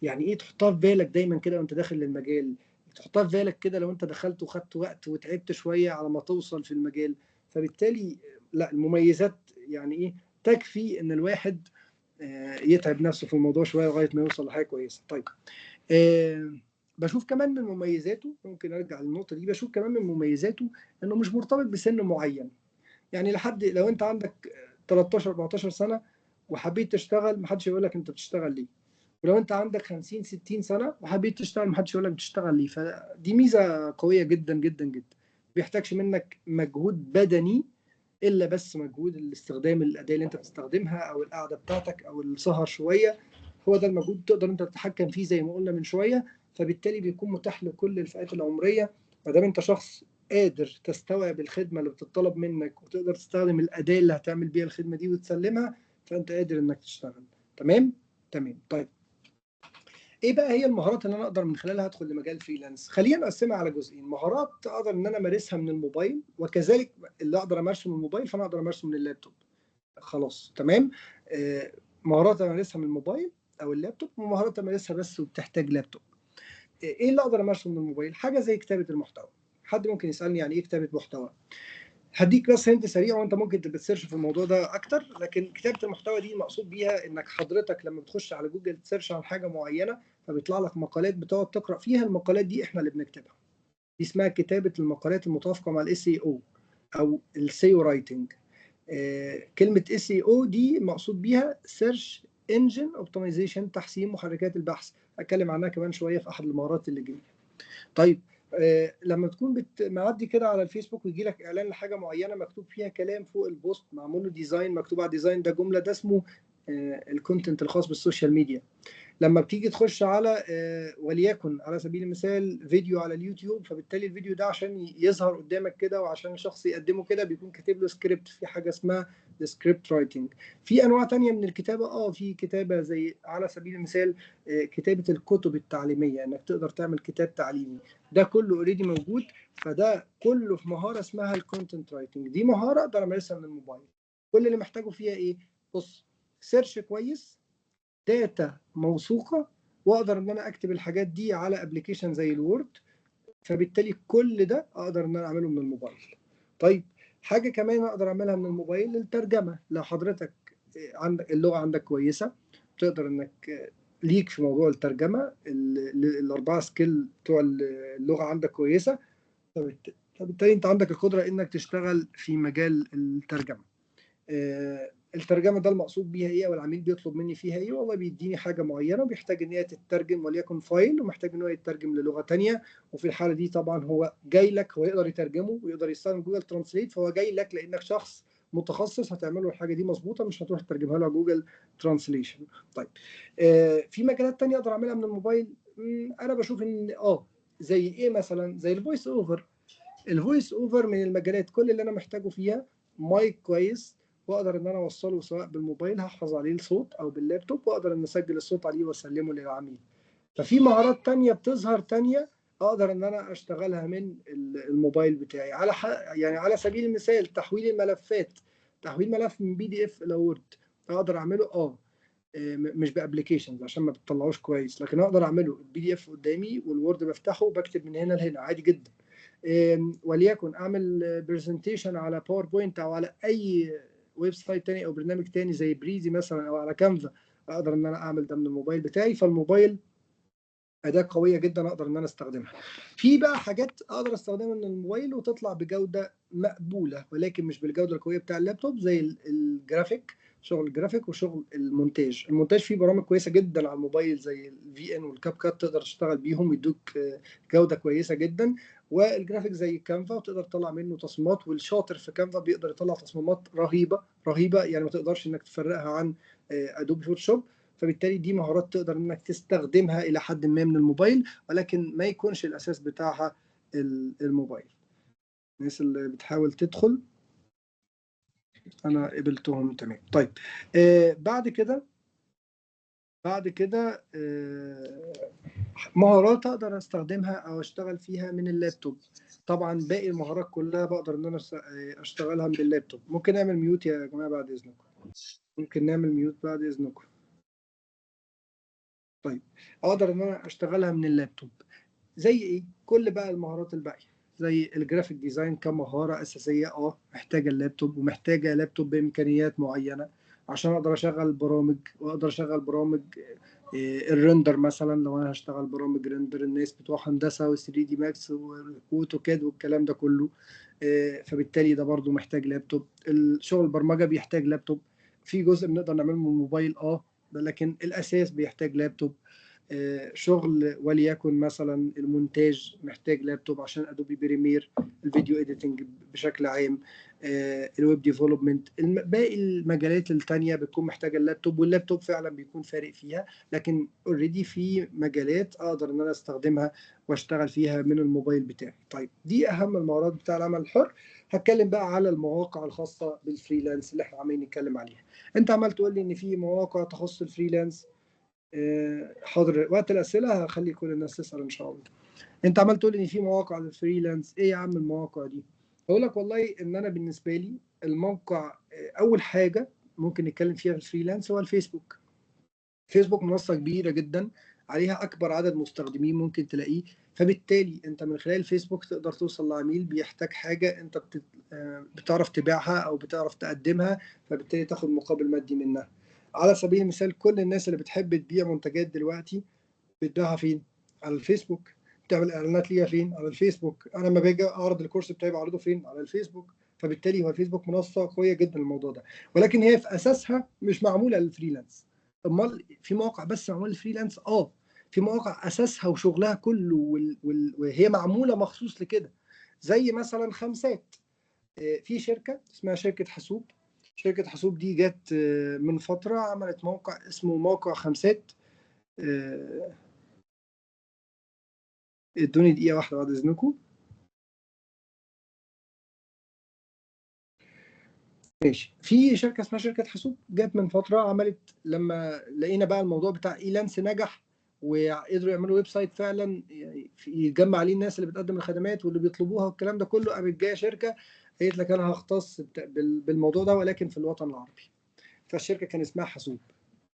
يعني ايه تحطها في بالك دايما كده وانت داخل للمجال، تحطها في بالك كده لو انت دخلت وخدت وقت وتعبت شويه على ما توصل في المجال. فبالتالي لا، المميزات يعني ايه تكفي ان الواحد يتعب نفسه في الموضوع شويه لغايه ما يوصل لحاجه كويسه. طيب بشوف كمان من مميزاته، ممكن ارجع للنقطه دي، بشوف كمان من مميزاته انه مش مرتبط بسن معين. يعني لحد لو انت عندك 13 14 سنه وحبيت تشتغل، محدش يقول لك انت بتشتغل ليه. ولو انت عندك 50 60 سنه وحبيت تشتغل، محدش يقول لك بتشتغل ليه. فدي ميزه قويه جدا جدا جدا. ما بيحتاجش منك مجهود بدني الا بس مجهود الاستخدام، الاداه اللي انت بتستخدمها او القعده بتاعتك او السهر شويه، هو ده المجهود تقدر انت تتحكم فيه زي ما قلنا من شويه. فبالتالي بيكون متاح لكل الفئات العمريه. ما دام انت شخص قادر تستوعب الخدمه اللي بتطلب منك وتقدر تستخدم الاداه اللي هتعمل بيها الخدمه دي وتسلمها، فانت قادر انك تشتغل. تمام. تمام. طيب ايه بقى هي المهارات اللي انا اقدر من خلالها ادخل لمجال فريلانس؟ خلينا نقسمها على جزئين. مهارات اقدر ان انا امارسها من الموبايل، وكذلك اللي اقدر امارسه من الموبايل فانا اقدر امارسه من اللابتوب. خلاص تمام. مهارات امارسها من الموبايل او اللابتوب، ومهارات امارسها بس وبتحتاج لابتوب. ايه اللي اقدر امارسه من الموبايل؟ حاجه زي كتابه المحتوى. حد ممكن يسالني يعني ايه كتابه محتوى؟ هديك بس هنت سريع وانت ممكن تبقى تسيرش في الموضوع ده اكتر. لكن كتابه المحتوى دي مقصود بيها انك حضرتك لما بتخش على جوجل تسيرش عن حاجه معينه، فبيطلع لك مقالات بتقعد تقرا فيها. المقالات دي احنا اللي بنكتبها. دي اسمها كتابه المقالات المتوافقه مع الاس اي او السيو رايتنج. كلمه اس اي او دي مقصود بيها سيرش انجن اوبتمايزيشن، تحسين محركات البحث. هتكلم عنها كمان شويه في احد المهارات اللي جايه. طيب لما تكون معدي كده على الفيسبوك ويجي لك اعلان لحاجه معينه مكتوب فيها كلام فوق البوست، معمول له ديزاين، مكتوب على الديزاين ده جمله، ده اسمه الكونتنت الخاص بالسوشيال ميديا. لما بتيجي تخش على وليكن على سبيل المثال فيديو على اليوتيوب، فبالتالي الفيديو ده عشان يظهر قدامك كده وعشان الشخص يقدمه كده بيكون كاتب له سكريبت، في حاجه اسمها سكريبت رايتنج. في انواع تانية من الكتابه، في كتابه زي على سبيل المثال كتابه الكتب التعليميه، انك تقدر تعمل كتاب تعليمي. ده كله اوريدي موجود. فده كله في مهاره اسمها الكونتنت رايتنج. دي مهاره اقدر امارسها من الموبايل. كل اللي محتاجه فيها ايه؟ بص، سيرش كويس، داتا موثوقه، واقدر ان انا اكتب الحاجات دي على ابلكيشن زي الوورد. فبالتالي كل ده اقدر ان انا اعمله من الموبايل. طيب حاجه كمان اقدر اعملها من الموبايل، الترجمه. لو حضرتك عندك اللغه عندك كويسه، تقدر انك ليك في موضوع الترجمه، الاربعه سكيل بتوع اللغه عندك كويسه، فبالتالي انت عندك القدره انك تشتغل في مجال الترجمه. الترجمه ده المقصود بيها ايه، او العميل بيطلب مني فيها ايه؟ والله بيديني حاجه معينه وبيحتاج ان هي تترجم، وليكن فايل، ومحتاج ان هو يترجم للغه ثانيه. وفي الحاله دي طبعا هو جاي لك، هو يقدر يترجمه ويقدر يستخدم جوجل ترانسليت، فهو جاي لك لانك شخص متخصص هتعمل له الحاجه دي مظبوطه، مش هتروح تترجمها له على جوجل ترانسليشن. طيب في مجالات ثانيه اقدر اعملها من الموبايل. انا بشوف ان زي ايه مثلا؟ زي الفويس اوفر. الفويس اوفر من المجالات كل اللي انا محتاجه فيها مايك كويس، واقدر ان انا اوصله سواء بالموبايل هحفظ عليه الصوت او باللابتوب، واقدر ان اسجل الصوت عليه واسلمه للعميل. ففي مهارات تانية بتظهر تانية اقدر ان انا اشتغلها من الموبايل بتاعي. يعني على سبيل المثال تحويل الملفات. تحويل ملف من PDF الى وورد اقدر اعمله مش بابلكيشنز عشان ما بتطلعوش كويس، لكن اقدر اعمله PDF قدامي والوورد بفتحه وبكتب من هنا لهنا عادي جدا. وليكن اعمل برزنتيشن على باوربوينت او على اي ويب سايت تاني او برنامج تاني زي بريزي مثلا او على كانفا، اقدر ان انا اعمل ده من الموبايل بتاعي. فالموبايل اداه قويه جدا اقدر ان انا استخدمها. في بقى حاجات اقدر استخدمها من الموبايل وتطلع بجوده مقبوله، ولكن مش بالجوده القويه بتاع اللابتوب، زي الجرافيك، شغل الجرافيك وشغل المونتاج. المونتاج فيه برامج كويسه جدا على الموبايل زي الVN والكاب كات، تقدر تشتغل بيهم ويدوك جوده كويسه جدا. والجرافيك زي كانفا وتقدر تطلع منه تصميمات، والشاطر في كانفا بيقدر يطلع تصميمات رهيبه رهيبه، يعني ما تقدرش انك تفرقها عن ادوبي فوتوشوب. فبالتالي دي مهارات تقدر انك تستخدمها الى حد ما من الموبايل، ولكن ما يكونش الاساس بتاعها الموبايل. الناس اللي بتحاول تدخل انا قبلتهم تمام. طيب بعد كده مهارات اقدر استخدمها او اشتغل فيها من اللابتوب. طبعا باقي المهارات كلها بقدر ان انا اشتغلها من اللابتوب. ممكن نعمل ميوت يا جماعه بعد اذنكم؟ ممكن نعمل ميوت بعد اذنكم؟ طيب اقدر ان انا اشتغلها من اللابتوب. زي ايه؟ كل بقى المهارات الباقيه زي الجرافيك ديزاين كمهاره اساسيه محتاجه اللابتوب، ومحتاجه لابتوب بامكانيات معينه عشان اقدر اشغل برامج، واقدر اشغل برامج الريندر مثلا. لو انا هشتغل برامج ريندر الناس بتوع هندسه و3 دي ماكس واوتوكاد والكلام ده كله، فبالتالي ده برضو محتاج لابتوب. الشغل البرمجه بيحتاج لابتوب. في جزء بنقدر نعمله من الموبايل لكن الاساس بيحتاج لابتوب. شغل وليكن مثلا المونتاج محتاج لابتوب عشان ادوبي بريمير، الفيديو اديتنج بشكل عام، الويب ديفلوبمنت، باقي المجالات التانية بتكون محتاجه اللابتوب، واللابتوب فعلا بيكون فارق فيها. لكن اوريدي في مجالات اقدر ان انا استخدمها واشتغل فيها من الموبايل بتاعي. طيب دي اهم المهارات بتاع العمل الحر. هتكلم بقى على المواقع الخاصه بالفريلانس اللي احنا عمالين نتكلم عليها. انت عمال تقول لي ان في مواقع تخص الفريلانس. حاضر، وقت الاسئله هخلي كل الناس تسال ان شاء الله. انت عمال تقول ان في مواقع للفريلانس، ايه يا عم المواقع دي؟ اقول لك والله ان انا بالنسبه لي الموقع اول حاجه ممكن نتكلم فيها في الفريلانس هو الفيسبوك. فيسبوك منصه كبيره جدا، عليها اكبر عدد مستخدمين ممكن تلاقيه. فبالتالي انت من خلال الفيسبوك تقدر توصل لعميل بيحتاج حاجه انت بتعرف تبيعها او بتعرف تقدمها، فبالتالي تاخد مقابل مادي منها. على سبيل المثال كل الناس اللي بتحب تبيع منتجات دلوقتي بتبيعها فين؟ على الفيسبوك. بتعمل اعلانات ليها فين؟ على الفيسبوك. انا لما باجي اعرض الكورس بتاعي بعرضه فين؟ على الفيسبوك. فبالتالي هو الفيسبوك منصه قويه جدا الموضوع ده، ولكن هي في اساسها مش معموله للفريلانس. امال في مواقع بس معموله للفريلانس؟ في مواقع اساسها وشغلها كله وهي معموله مخصوص لكده، زي مثلا خمسات. في شركه اسمها شركه حاسوب. شركه حاسوب دي جت من فتره عملت موقع اسمه موقع خمسات. ادوني دقيقة واحدة بعد إذنكم. ماشي. في شركة اسمها شركة حاسوب جت من فترة عملت، لما لقينا بقى الموضوع بتاع إيلانس نجح وقدروا يعملوا ويب سايت فعلا يعني يتجمع عليه الناس اللي بتقدم الخدمات واللي بيطلبوها والكلام ده كله، قامت جايه شركة قالت لك أنا هختص بالموضوع ده ولكن في الوطن العربي. فالشركة كان اسمها حاسوب،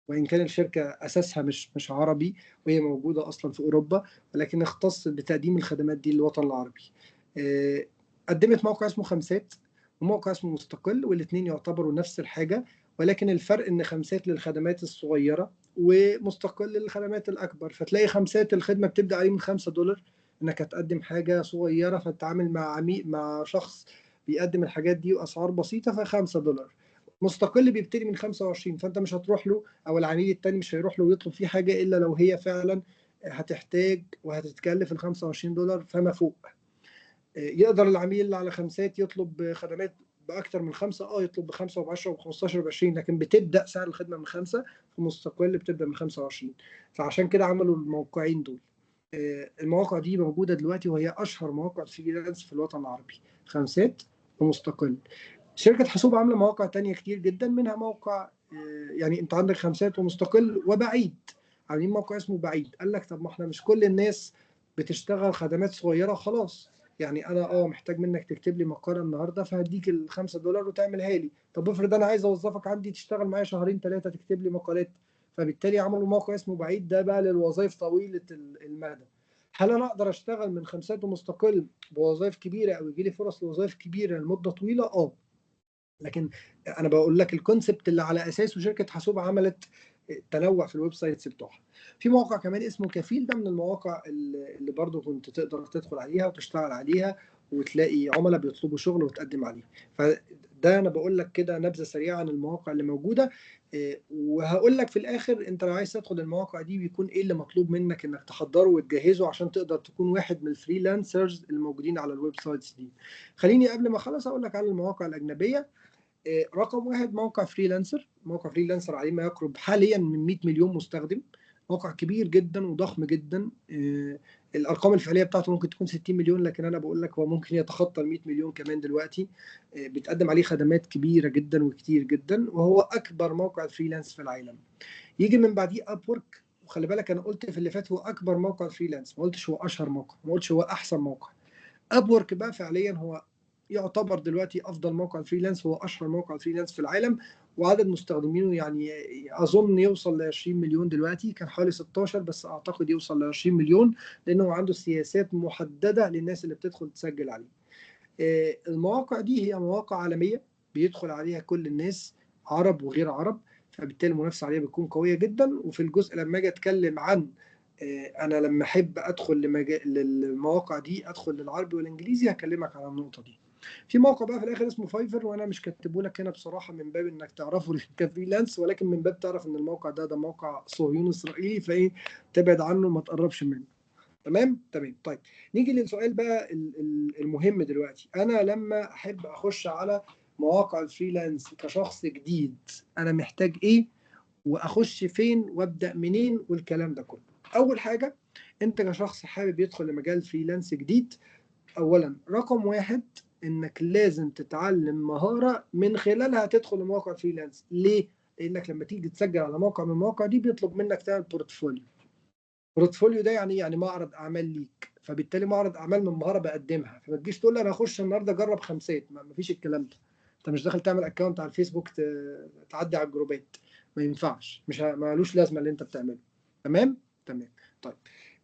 وإن كان الشركة أساسها مش عربي وهي موجودة أصلا في أوروبا، ولكن اختصت بتقديم الخدمات دي للوطن العربي. قدمت موقع اسمه خمسات وموقع اسمه مستقل، والاثنين يعتبروا نفس الحاجة، ولكن الفرق إن خمسات للخدمات الصغيرة ومستقل للخدمات الأكبر. فتلاقي خمسات الخدمة بتبدأ عليه من $5، إنك هتقدم حاجة صغيرة فتتعامل مع عميل مع شخص بيقدم الحاجات دي وأسعار بسيطة ف$5. مستقل بيبتدي من 25، فانت مش هتروح له او العميل التاني مش هيروح له ويطلب فيه حاجه الا لو هي فعلا هتحتاج وهتتكلف ال $25 فما فوق. يقدر العميل اللي على خمسات يطلب خدمات باكثر من خمسه، يطلب بخمسه وب10 وب15 وب20، لكن بتبدا سعر الخدمه من خمسه. في مستقل بتبدا من 25. فعشان كده عملوا الموقعين دول. المواقع دي موجوده دلوقتي وهي اشهر مواقع فريلانس في الوطن العربي، خمسات ومستقل. شركة حاسوب عاملة مواقع تانية كتير جدا، منها موقع يعني انت عندك خمسات ومستقل وبعيد. عاملين موقع اسمه بعيد. قال لك طب ما احنا مش كل الناس بتشتغل خدمات صغيرة خلاص. يعني انا محتاج منك تكتب لي مقالة النهاردة فهديك $5 وتعملها لي. طب افرض انا عايز اوظفك عندي تشتغل معايا شهرين ثلاثة تكتب لي مقالات. فبالتالي عملوا موقع اسمه بعيد، ده بقى للوظائف طويلة المدى. هل انا اقدر اشتغل من خمسات ومستقل بوظائف كبيرة او يجي لي فرص لوظائف كبيرة لمدة طويلة؟ لكن انا بقول لك الكونسبت اللي على اساسه شركه حاسوب عملت تنوع في الويب سايتس بتوعها. في موقع كمان اسمه كفيل، ده من المواقع اللي برضو كنت تقدر تدخل عليها وتشتغل عليها وتلاقي عملاء بيطلبوا شغل وتقدم عليه. فده ده انا بقول لك كده نبذه سريعه عن المواقع اللي موجوده. وهقول لك في الاخر انت لو عايز تدخل المواقع دي بيكون ايه اللي مطلوب منك انك تحضره وتجهزه عشان تقدر تكون واحد من الفريلانسرز الموجودين على الويب سايتس دي. خليني قبل ما اخلص اقول لك على المواقع الاجنبيه. رقم واحد موقع فريلانسر. موقع فريلانسر عليه ما يقرب حاليا من 100 مليون مستخدم. موقع كبير جدا وضخم جدا. الارقام الفعليه بتاعته ممكن تكون 60 مليون، لكن انا بقول لك هو ممكن يتخطى ال 100 مليون كمان دلوقتي. بتقدم عليه خدمات كبيره جدا وكتير جدا، وهو اكبر موقع فريلانس في العالم. يجي من بعديه اب وورك. وخلي بالك انا قلت في اللي فات هو اكبر موقع فريلانس، ما قلتش هو اشهر موقع، ما قلتش هو احسن موقع. اب وورك بقى فعليا هو يعتبر دلوقتي افضل موقع فريلانس، هو اشهر موقع فريلانس في العالم. وعدد مستخدمينه يعني اظن يوصل ل 20 مليون دلوقتي، كان حوالي 16 بس اعتقد يوصل ل 20 مليون، لانه عنده سياسات محدده للناس اللي بتدخل تسجل عليه. المواقع دي هي مواقع عالميه بيدخل عليها كل الناس، عرب وغير عرب، فبالتالي المنافسه عليها بتكون قويه جدا. وفي الجزء لما اجي اتكلم عن انا لما احب ادخل للمواقع دي ادخل للعربي والانجليزي هكلمك على النقطه دي. في موقع بقى في الاخر اسمه فايفر، وانا مش كاتبه لك هنا بصراحه من باب انك تعرفه كفريلانس، ولكن من باب تعرف ان الموقع ده موقع صهيوني اسرائيلي، فايه تبعد عنه ما تقربش منه. تمام تمام. طيب نيجي للسؤال بقى المهم دلوقتي. انا لما احب اخش على مواقع الفريلانس كشخص جديد انا محتاج ايه، واخش فين، وابدا منين، والكلام ده كله. اول حاجه، انت كشخص حابب يدخل لمجال فريلانس جديد، اولا رقم واحد انك لازم تتعلم مهاره من خلالها تدخل لموقع فريلانس. ليه؟ لانك لما تيجي تسجل على موقع من المواقع دي بيطلب منك تعمل بورتفوليو. بورتفوليو ده يعني معرض اعمال ليك، فبالتالي معرض اعمال من مهاره بقدمها. فما تجيش تقول لي انا هخش النهارده اجرب خمسات، ما فيش الكلام ده. انت مش داخل تعمل اكونت على الفيسبوك تعدي على الجروبات، ما ينفعش، مش مالوش لازمه اللي انت بتعمله. تمام تمام. طيب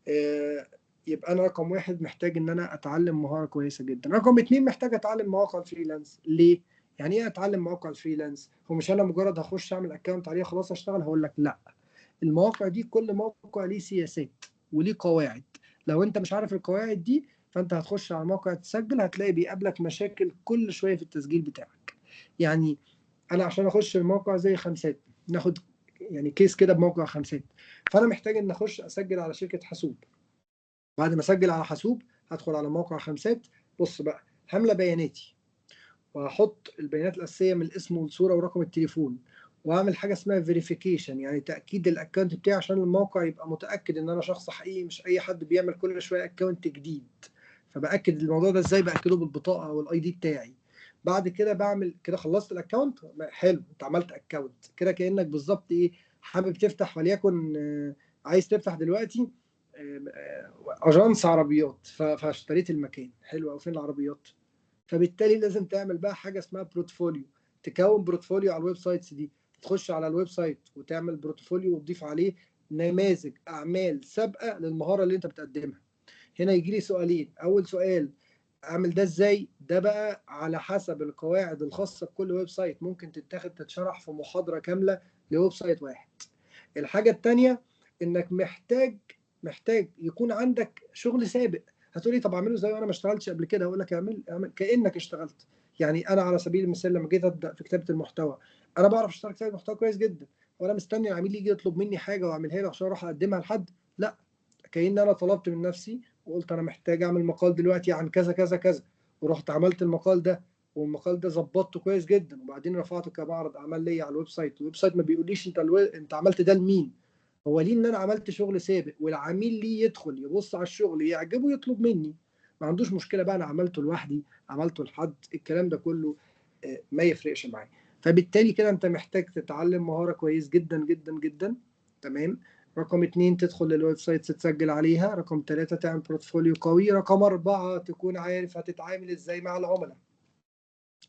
آه يبقى انا رقم واحد محتاج ان انا اتعلم مهاره كويسه جدا. رقم اتنين محتاج اتعلم مواقع الفريلانس. ليه؟ يعني ايه اتعلم مواقع الفريلانس؟ هو مش انا مجرد هخش اعمل اكونت عليه خلاص اشتغل؟ هقول لك لا. المواقع دي كل موقع ليه سياسات وليه قواعد. لو انت مش عارف القواعد دي فانت هتخش على موقع تسجل هتلاقي بيقابلك مشاكل كل شويه في التسجيل بتاعك. يعني انا عشان اخش الموقع زي خمسات، ناخد يعني كيس كده بموقع خمسات، فانا محتاج ان اخش اسجل على شركه حاسوب. بعد ما اسجل على حاسوب هدخل على موقع خمسات. بص بقى، هملى بياناتي وهحط البيانات الاساسيه من الاسم والصوره ورقم التليفون، واعمل حاجه اسمها فيريفيكيشن يعني تاكيد الاكونت بتاعي عشان الموقع يبقى متاكد ان انا شخص حقيقي، مش اي حد بيعمل كل شويه اكونت جديد. فباكد الموضوع ده ازاي؟ باكده بالبطاقه او الاي دي بتاعي. بعد كده بعمل كده، خلصت الاكونت حلو، انت عملت اكونت كده كانك بالظبط ايه، حابب تفتح وليكن عايز تفتح دلوقتي اجانس عربيات، فاشتريت المكان حلو، او فين العربيات. فبالتالي لازم تعمل بقى حاجه اسمها بروتفوليو، تكون بروتفوليو على الويب سايتس دي. تخش على الويب سايت وتعمل بروتفوليو وتضيف عليه نماذج اعمال سابقه للمهاره اللي انت بتقدمها. هنا يجي لي سؤالين. اول سؤال، اعمل ده ازاي؟ ده بقى على حسب القواعد الخاصه بكل ويب سايت، ممكن تتشرح في محاضره كامله لويب سايت واحد. الحاجه الثانيه انك محتاج يكون عندك شغل سابق. هتقولي طب اعمله ازاي وانا ما اشتغلتش قبل كده؟ هقول لك اعمل كانك اشتغلت. يعني انا على سبيل المثال لما جيت ابدا في كتابه المحتوى، انا بعرف اشتغل كتابه محتوى كويس جدا، وانا مستني العميل يجي يطلب مني حاجه واعملها له عشان اروح اقدمها لحد؟ لا. كأن انا طلبت من نفسي وقلت انا محتاج اعمل مقال دلوقتي عن كذا كذا كذا، ورحت عملت المقال ده، والمقال ده ظبطته كويس جدا، وبعدين رفعته كمعرض اعمال ليا على الويب سايت. الويب سايت ما بيقوليش انت عملت ده لمين، هو ليه ان انا عملت شغل سابق، والعميل ليه يدخل يبص على الشغل يعجبه يطلب مني. ما عندوش مشكله بقى انا عملته لوحدي عملته لحد، الكلام ده كله ما يفرقش معايا. فبالتالي كده انت محتاج تتعلم مهاره كويس جدا جدا جدا. تمام. رقم اتنين، تدخل للويب سايت تتسجل عليها. رقم ثلاثة، تعمل بورتفوليو قوي. رقم أربعة، تكون عارف هتتعامل ازاي مع العملاء.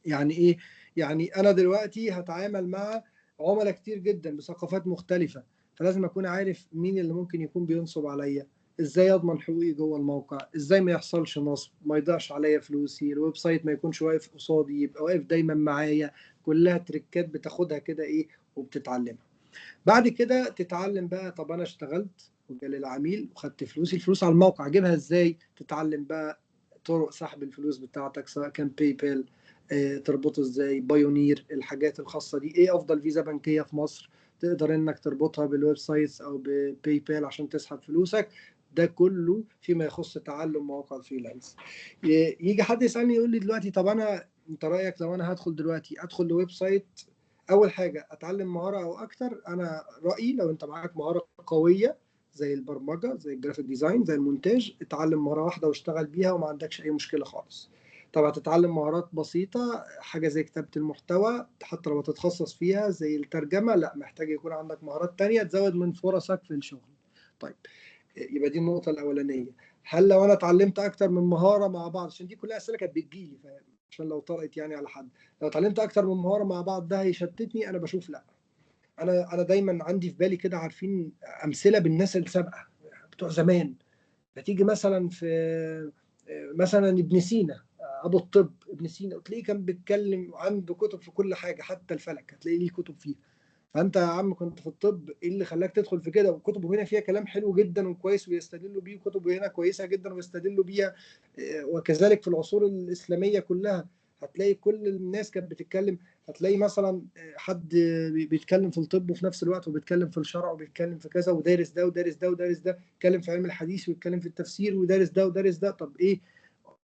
يعني ايه؟ يعني انا دلوقتي هتعامل مع عملاء كتير جدا بثقافات مختلفة، فلازم اكون عارف مين اللي ممكن يكون بينصب عليا، ازاي اضمن حقوقي جوه الموقع، ازاي ما يحصلش نصب، ما يضيعش عليا فلوسي، الويب سايت ما يكونش واقف قصادي، يبقى واقف دايما معايا. كلها تريكات بتاخدها كده ايه وبتتعلمها. بعد كده تتعلم بقى، طب انا اشتغلت وجالي العميل وخدت فلوسي، الفلوس على الموقع اجيبها ازاي؟ تتعلم بقى طرق سحب الفلوس بتاعتك، سواء كان باي بال، تربطه ازاي، بايونير، الحاجات الخاصه دي، ايه افضل فيزا بنكيه في مصر تقدر انك تربطها بالويب سايتس او بباي بال عشان تسحب فلوسك. ده كله فيما يخص تعلم مواقع الفريلانس. يجي حد يسالني يقول لي دلوقتي طب انت رايك لو انا هدخل دلوقتي ادخل لويب سايت، اول حاجه اتعلم مهاره او اكتر؟ انا رايي لو انت معاك مهاره قويه زي البرمجه، زي الجرافيك ديزاين، زي المونتاج، اتعلم مهاره واحده واشتغل بيها وما عندكش اي مشكله خالص. طب هتتعلم مهارات بسيطة، حاجة زي كتابة المحتوى حتى لو تتخصص فيها زي الترجمة، لا، محتاج يكون عندك مهارات تانية تزود من فرصك في الشغل. طيب، يبقى دي النقطة الأولانية. هل لو أنا اتعلمت أكتر من مهارة مع بعض، عشان دي كلها أسئلة كانت بتجيلي، عشان لو طرقت يعني على حد، لو اتعلمت أكتر من مهارة مع بعض ده هيشتتني؟ أنا بشوف لا. أنا دايما عندي في بالي كده، عارفين أمثلة بالناس السابقة بتوع زمان، هتيجي مثلا في مثلا ابن سينا، ابو الطب ابن سينا، وتلاقيه كان بيتكلم عنده كتب في كل حاجه، حتى الفلك هتلاقي ليه كتب فيه. فانت يا عم كنت في الطب، ايه اللي خلاك تدخل في كده؟ وكتبه هنا فيها كلام حلو جدا وكويس ويستدلوا بيه، وكتبه هنا كويسه جدا ويستدلوا بيها. وكذلك في العصور الاسلاميه كلها هتلاقي كل الناس كانت بتتكلم. هتلاقي مثلا حد بيتكلم في الطب وفي نفس الوقت وبيتكلم في الشرع وبيتكلم في كذا، ودارس ده ودارس ده ودارس ده، يتكلم في علم الحديث ويتكلم في التفسير ودارس ده ودارس ده. طب ايه؟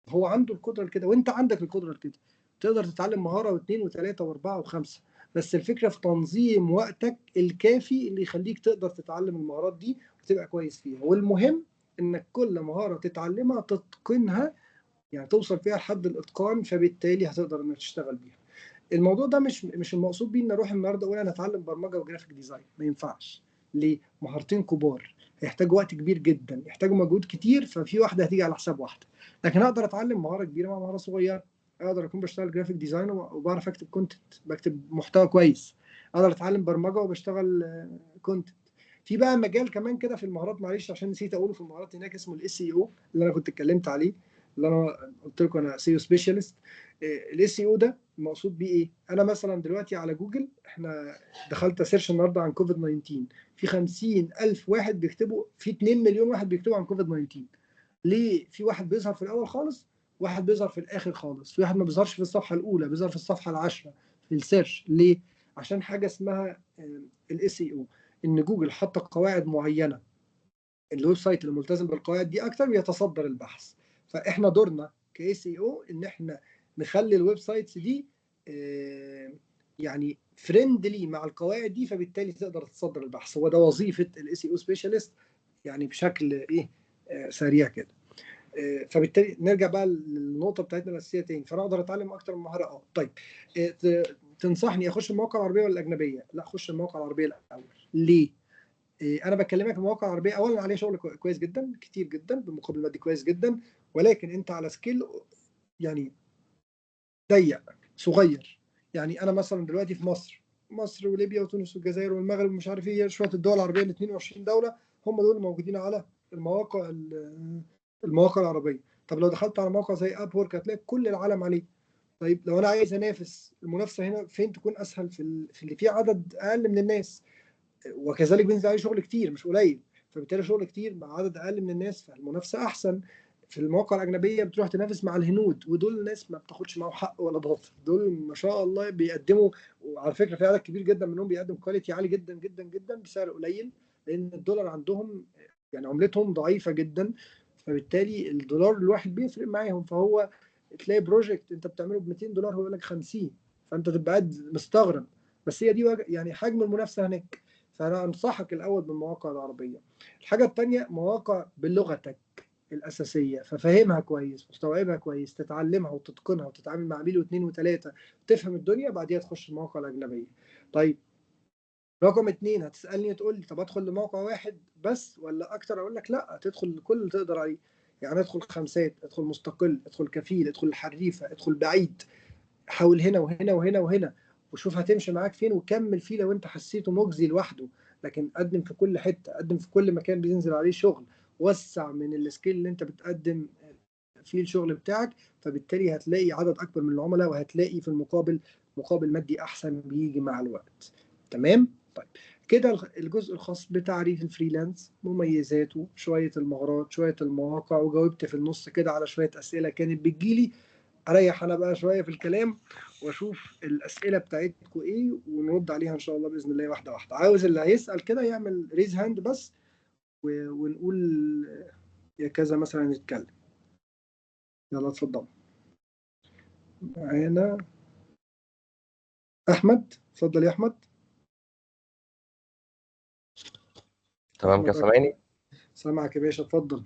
هو عنده القدره لكده وانت عندك القدره لكده، تقدر تتعلم مهاره واثنين وثلاثه واربعه وخمسه. بس الفكره في تنظيم وقتك الكافي اللي يخليك تقدر تتعلم المهارات دي وتبقى كويس فيها. والمهم انك كل مهاره تتعلمها تتقنها، يعني توصل فيها لحد الاتقان، فبالتالي هتقدر انك تشتغل بيها. الموضوع ده مش المقصود بيه ان اروح النهارده اقول انا اتعلم برمجه وجرافيك ديزاين، ما ينفعش. ليه؟ مهارتين كبار هيحتاجوا وقت كبير جدا، يحتاجوا مجهود كتير، ففي واحده هتيجي على حساب واحده. لكن اقدر اتعلم مهاره كبيره مع مهاره صغيره. اقدر اكون بشتغل جرافيك ديزاين وبعرف اكتب كونتنت، بكتب محتوى كويس. اقدر اتعلم برمجه وبشتغل كونتنت. في بقى مجال كمان كده في المهارات، معلش عشان نسيت اقوله، في المهارات هناك اسمه الاس اي او اللي انا كنت اتكلمت عليه، اللي انا قلت لكم انا سيو سبيشالست. الاس اي او ده المقصود بيه ايه؟ انا مثلا دلوقتي على جوجل، احنا دخلت اسيرش النهارده عن كوفيد 19، في 50,000 واحد بيكتبوا، في 2 مليون واحد بيكتبوا عن كوفيد 19. ليه؟ في واحد بيظهر في الاول خالص، واحد بيظهر في الاخر خالص، في واحد ما بيظهرش في الصفحه الاولى، بيظهر في الصفحه العاشره في السيرش. ليه؟ عشان حاجه اسمها الاس اي او، ان جوجل حط قواعد معينه، الويب سايت اللي ملتزم بالقواعد دي اكتر بيتصدر البحث. فاحنا دورنا كاس اي او ان احنا نخلي الويب سايتس دي يعني فريندلي مع القواعد دي، فبالتالي تقدر تتصدر البحث. هو ده وظيفه الاس اي او سبيشالست، يعني بشكل ايه سريع كده. فبالتالي نرجع بقى للنقطه بتاعتنا الاساسيه تاني. فانا اقدر اتعلم اكتر من مهاره. طيب، تنصحني اخش المواقع العربيه ولا الاجنبيه؟ لا، اخش المواقع العربيه الاول. ليه؟ انا بكلمك المواقع العربيه اولا عليها شغل كويس جدا، كتير جدا، بمقابل مادي كويس جدا، ولكن انت على سكيل يعني ضيق، صغير. يعني انا مثلا دلوقتي في مصر وليبيا وتونس والجزائر والمغرب ومش عارف ايه، شويه الدول العربيه ال 22 دوله، هم دول موجودين على المواقع العربيه. طب لو دخلت على موقع زي اب وورك هتلاقي كل العالم عليه. طيب لو انا عايز انافس، المنافسه هنا فين تكون اسهل؟ في اللي فيه عدد اقل من الناس، وكذلك بينزل عليه شغل كتير مش قليل، فبالتالي شغل كتير مع عدد اقل من الناس، فالمنافسه احسن. في المواقع الاجنبيه بتروح تنافس مع الهنود، ودول ناس ما بتاخدش معاهم حق ولا باطل، دول ما شاء الله بيقدموا. وعلى فكره في عدد كبير جدا منهم بيقدم كواليتي عالي جدا جدا جدا بسعر قليل، لان الدولار عندهم يعني عملتهم ضعيفه جدا، فبالتالي الدولار الواحد بيفرق معاهم. فهو تلاقي بروجكت انت بتعمله ب 200 دولار هو يقول لك 50، فانت تبقى قاعد مستغرب. بس هي دي يعني حجم المنافسه هناك. فانا انصحك الاول بالمواقع العربيه. الحاجه الثانيه مواقع بلغتك الاساسيه، ففهمها كويس، مستوعبها كويس، تتعلمها وتتقنها وتتعامل مع عميل واثنين وثلاثه، تفهم الدنيا، بعديها تخش المواقع الاجنبيه. طيب، رقم اتنين هتسالني تقول لي طب ادخل لموقع واحد بس ولا اكتر؟ اقول لك لا، تدخل كل اللي تقدر عليه. يعني ادخل خمسات، ادخل مستقل، ادخل كفيل، ادخل الحريفه، ادخل بعيد، حاول هنا وهنا وهنا وهنا، وشوف هتمشي معاك فين وكمل فيه لو انت حسيته مجزي لوحده. لكن قدم في كل حته، قدم في كل مكان بينزل عليه شغل، وسع من السكيل اللي انت بتقدم فيه الشغل بتاعك، فبالتالي هتلاقي عدد اكبر من العملاء، وهتلاقي في المقابل مقابل مادي احسن بيجي مع الوقت. تمام؟ طيب، كده الجزء الخاص بتعريف الفريلانس، مميزاته، شويه المهارات، شويه المواقع، وجاوبت في النص كده على شويه اسئله كانت بتجيلي. اريح انا بقى شويه في الكلام واشوف الاسئله بتاعتكم ايه ونرد عليها ان شاء الله باذن الله واحده واحده. عاوز اللي هيسال كده يعمل ريز هاند بس ونقول يا كذا مثلا نتكلم. يلا اتفضل. معانا احمد، اتفضل يا احمد. تمام كده احمد سامعني؟ سامعك يا باشا، اتفضل.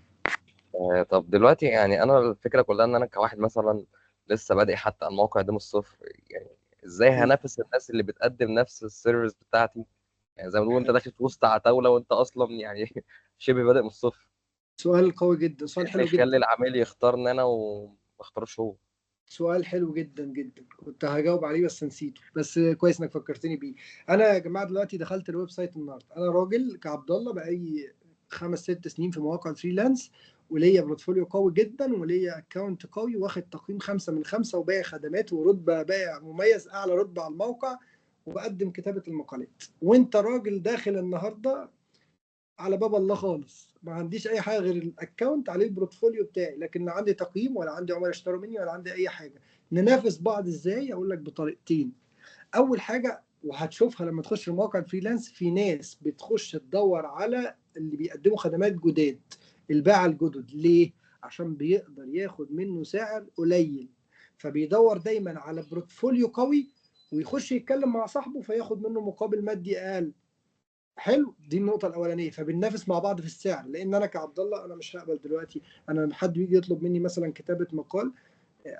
طب دلوقتي يعني انا الفكره كلها ان انا كواحد مثلا لسه بادئ حتى على الموقع ده من الصفر، يعني ازاي حلو. هنافس الناس اللي بتقدم نفس السيرفيس بتاعتي؟ يعني زي ما بنقول انت حلو. داخل في وسط عتاوله وانت اصلا يعني شبه بادئ من الصفر. سؤال قوي جدا، إيه سؤال اللي حلو يخلي جدا. العميل يختارني انا وما اختارش هو؟ سؤال حلو جدا جدا، كنت هجاوب عليه بس نسيته، بس كويس انك فكرتني بيه. انا يا جماعه دلوقتي دخلت الويب سايت النهارده، انا راجل كعبد الله بقالي 5 6 سنين في مواقع الفريلانس، وليا بورتفوليو قوي جدا وليا اكونت قوي واخد تقييم 5 من 5 وبايع خدمات ورتبه بائع مميز اعلى رتبه على الموقع وبقدم كتابه المقالات. وانت راجل داخل النهارده على باب الله خالص، ما عنديش اي حاجه غير الاكونت عليه البورتفوليو بتاعي، لكن لا عندي تقييم ولا عندي عملاء اشتروا مني ولا عندي اي حاجه. ننافس بعض ازاي؟ اقول لك بطريقتين. اول حاجه وهتشوفها لما تخش الموقع الفريلانس، في ناس بتخش تدور على اللي بيقدموا خدمات جداد، الباعة الجدد. ليه؟ عشان بيقدر ياخد منه سعر قليل، فبيدور دايما على بورتفوليو قوي ويخش يتكلم مع صاحبه فياخد منه مقابل مادي اقل. حلو، دي النقطة الأولانية. فبننافس مع بعض في السعر، لأن أنا كعبد الله أنا مش هقبل دلوقتي. أنا لما حد يجي يطلب مني مثلا كتابة مقال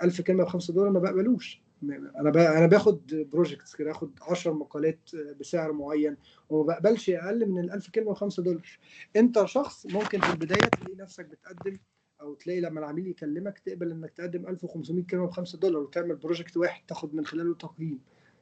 1000 كلمة ب5 دولار ما بقبلوش. أنا باخد بروجكتس كده، آخد 10 مقالات بسعر معين وما بقبلش أقل من ال1000 كلمة ب5 دولار. أنت شخص ممكن في البداية تلاقي نفسك بتقدم، أو تلاقي لما العميل يكلمك تقبل إنك تقدم 1500 كلمة ب5 دولار وتعمل بروجكت واحد تاخد من خلاله تقييم،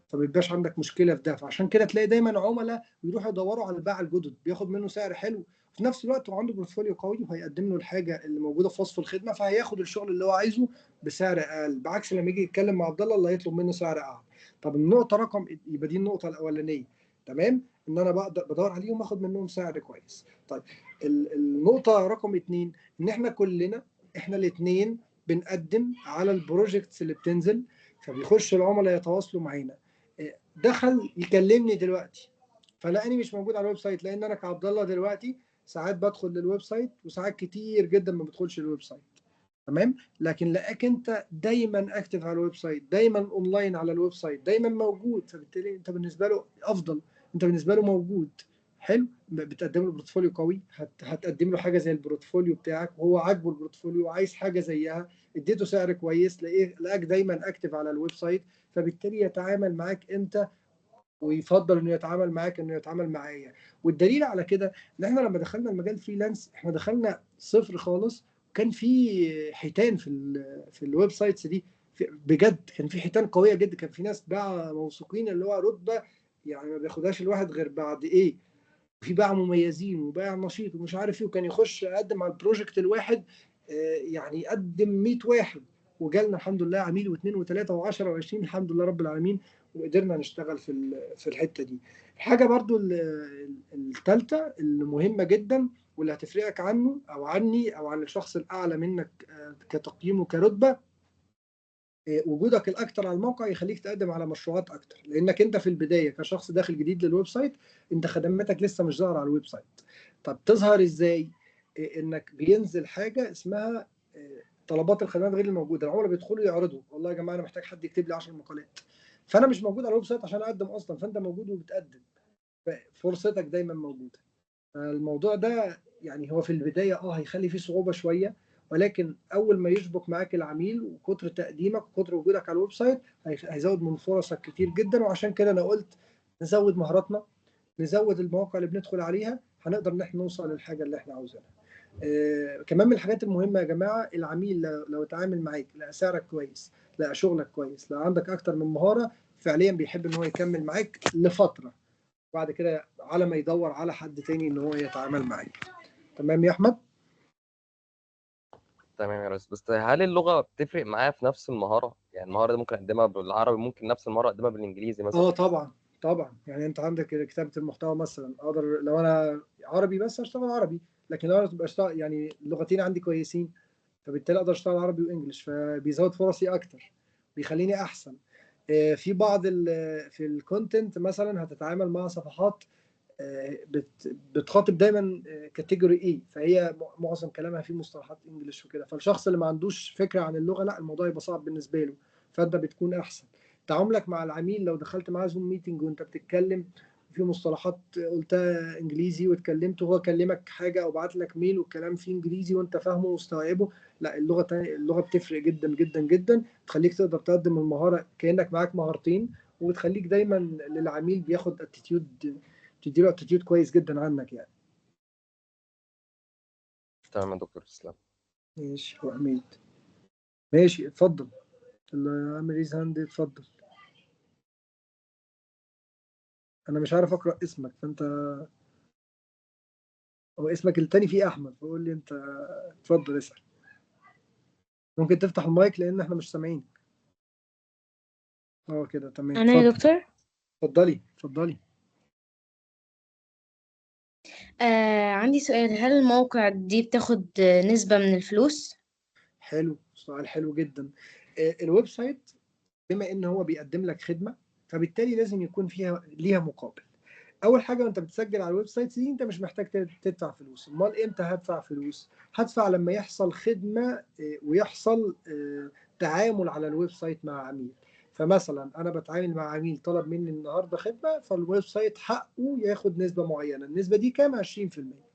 فما بيبقاش عندك مشكلة في ده. فعشان كده تلاقي دايما عملاء ويروحوا يدوروا على الباعة الجدد، بياخد منه سعر حلو في نفس الوقت وعنده بورتفوليو قوي وهيقدم له الحاجه اللي موجوده في وصف الخدمه، فهياخد الشغل اللي هو عايزه بسعر اقل، بعكس لما يجي يتكلم مع عبد الله اللي هيطلب منه سعر اعلى. طب النقطه رقم، يبقى دي النقطه الاولانيه، تمام، ان انا بقدر بدور عليهم واخد منهم سعر كويس. طيب النقطه رقم 2، ان احنا كلنا، احنا الاثنين بنقدم على البروجكتس اللي بتنزل، فبيخش العملاء يتواصلوا معانا. دخل يكلمني دلوقتي فلاقيني مش موجود على الويب سايت، لان انا كعبد الله دلوقتي ساعات بدخل للويب سايت وساعات كتير جدا ما بدخلش للويب سايت، تمام. لكن لقاك انت دايما اكتف على الويب سايت، دايما اونلاين على الويب سايت، دايما موجود، فبالتالي انت بالنسبه له افضل، انت بالنسبه له موجود. حلو، بتقدم له بورتفوليو قوي، هتقدم له حاجه زي البورتفوليو بتاعك وهو عاجبه البورتفوليو وعايز حاجه زيها، اديته سعر كويس، لقاك دايما اكتف على الويب سايت، فبالتالي يتعامل معاك انت ويفضل انه يتعامل معاك انه يتعامل معايا. والدليل على كده ان احنا لما دخلنا المجال فريلانس احنا دخلنا صفر خالص، كان في حيتان في الويب سايتس دي، بجد كان في حيتان قويه جدا، كان في ناس باعه موثوقين اللي هو رتبه يعني ما بياخدهاش الواحد غير بعد ايه، في باعه مميزين وباع نشيط ومش عارف ايه، وكان يخش يقدم على البروجكت الواحد يعني يقدم 100 واحد، وجالنا الحمد لله عميل واثنين وثلاثه و10 و20 الحمد لله رب العالمين، وقدرنا نشتغل في الحته دي. الحاجه برضو الثالثه المهمه جدا واللي هتفرقك عنه او عني او عن الشخص الاعلى منك كتقييم وكرتبه، وجودك الاكتر على الموقع يخليك تقدم على مشروعات اكتر، لانك انت في البدايه كشخص داخل جديد للويب سايت انت خدماتك لسه مش ظاهره على الويب سايت. طب تظهر ازاي؟ انك بينزل حاجه اسمها طلبات الخدمات غير الموجوده، العملاء بيدخلوا يعرضوا والله يا جماعه انا محتاج حد يكتب لي 10 مقالات، فانا مش موجود على الويب سايت عشان اقدم اصلا، فانت موجود وبتقدم، فرصتك دايما موجوده. الموضوع ده يعني هو في البدايه هيخلي فيه صعوبه شويه، ولكن اول ما يشبك معاك العميل وكتر تقديمك وكتر وجودك على الويب سايت هيزود من فرصك كتير جدا. وعشان كده انا قلت نزود مهاراتنا، نزود المواقع اللي بندخل عليها، هنقدر ان احنا نوصل للحاجه اللي احنا عاوزينها. كمان من الحاجات المهمه يا جماعه، العميل لو اتعامل معاك لقى سعرك كويس، لقى شغلك كويس، لقى عندك اكتر من مهاره، فعليا بيحب ان هو يكمل معاك لفتره، بعد كده على ما يدور على حد تاني ان هو يتعامل معاه. تمام يا احمد؟ تمام يا ريس، بس هل اللغه بتفرق معايا في نفس المهاره؟ يعني المهاره دي ممكن اقدمها بالعربي، ممكن نفس المهاره اقدمها بالانجليزي مثلا؟ اه طبعا. طبعا يعني انت عندك كتابه المحتوى مثلا، اقدر لو انا عربي بس اشتغل عربي، لكن لو انا تبقى اشتغل يعني اللغتين عندي كويسين، فبالتالي اقدر اشتغل عربي وانجلش، فبيزود فرصي اكتر، بيخليني احسن. في بعض في الكونتنت مثلا هتتعامل مع صفحات بتخاطب دايما كاتيجوري ايه، فهي معظم كلامها فيه مصطلحات انجلش وكده، فالشخص اللي ما عندوش فكره عن اللغه لا الموضوع يبقى صعب بالنسبه له، فانت بتكون احسن. تعاملك مع العميل لو دخلت معاه زوم ميتنج وانت بتتكلم في مصطلحات قلتها انجليزي واتكلمت وهو كلمك حاجه او بعت لك ميل والكلام فيه انجليزي وانت فاهمه ومستوعبه، لا اللغه بتفرق جدا جدا جدا، تخليك تقدر تقدم المهاره كانك معاك مهارتين، وتخليك دايما للعميل بياخد اتيتيود، تديله اتيتيود كويس جدا عنك يعني. تمام يا دكتور، تسلم. ماشي يا حميد، ماشي اتفضل، اللي عامل ريز هاند اتفضل. انا مش عارف اقرا اسمك، فانت هو اسمك التاني فيه احمد، فقول لي انت، اتفضل اسال. ممكن تفتح المايك لان احنا مش سامعين. اه كده تمام، أنا يا اتفضل. دكتور اتفضلي اتفضلي. عندي سؤال، هل الموقع دي بتاخد نسبة من الفلوس؟ حلو، سؤال حلو جدا. الويب سايت بما ان هو بيقدم لك خدمه، فبالتالي لازم يكون ليها مقابل. اول حاجه وانت بتسجل على الويب سايت دي انت مش محتاج تدفع فلوس، امال امتى هدفع فلوس؟ هدفع لما يحصل خدمه ويحصل تعامل على الويب سايت مع عميل. فمثلا انا بتعامل مع عميل طلب مني النهارده خدمه، فالويب سايت حقه ياخد نسبه معينه، النسبه دي كام؟ 20%.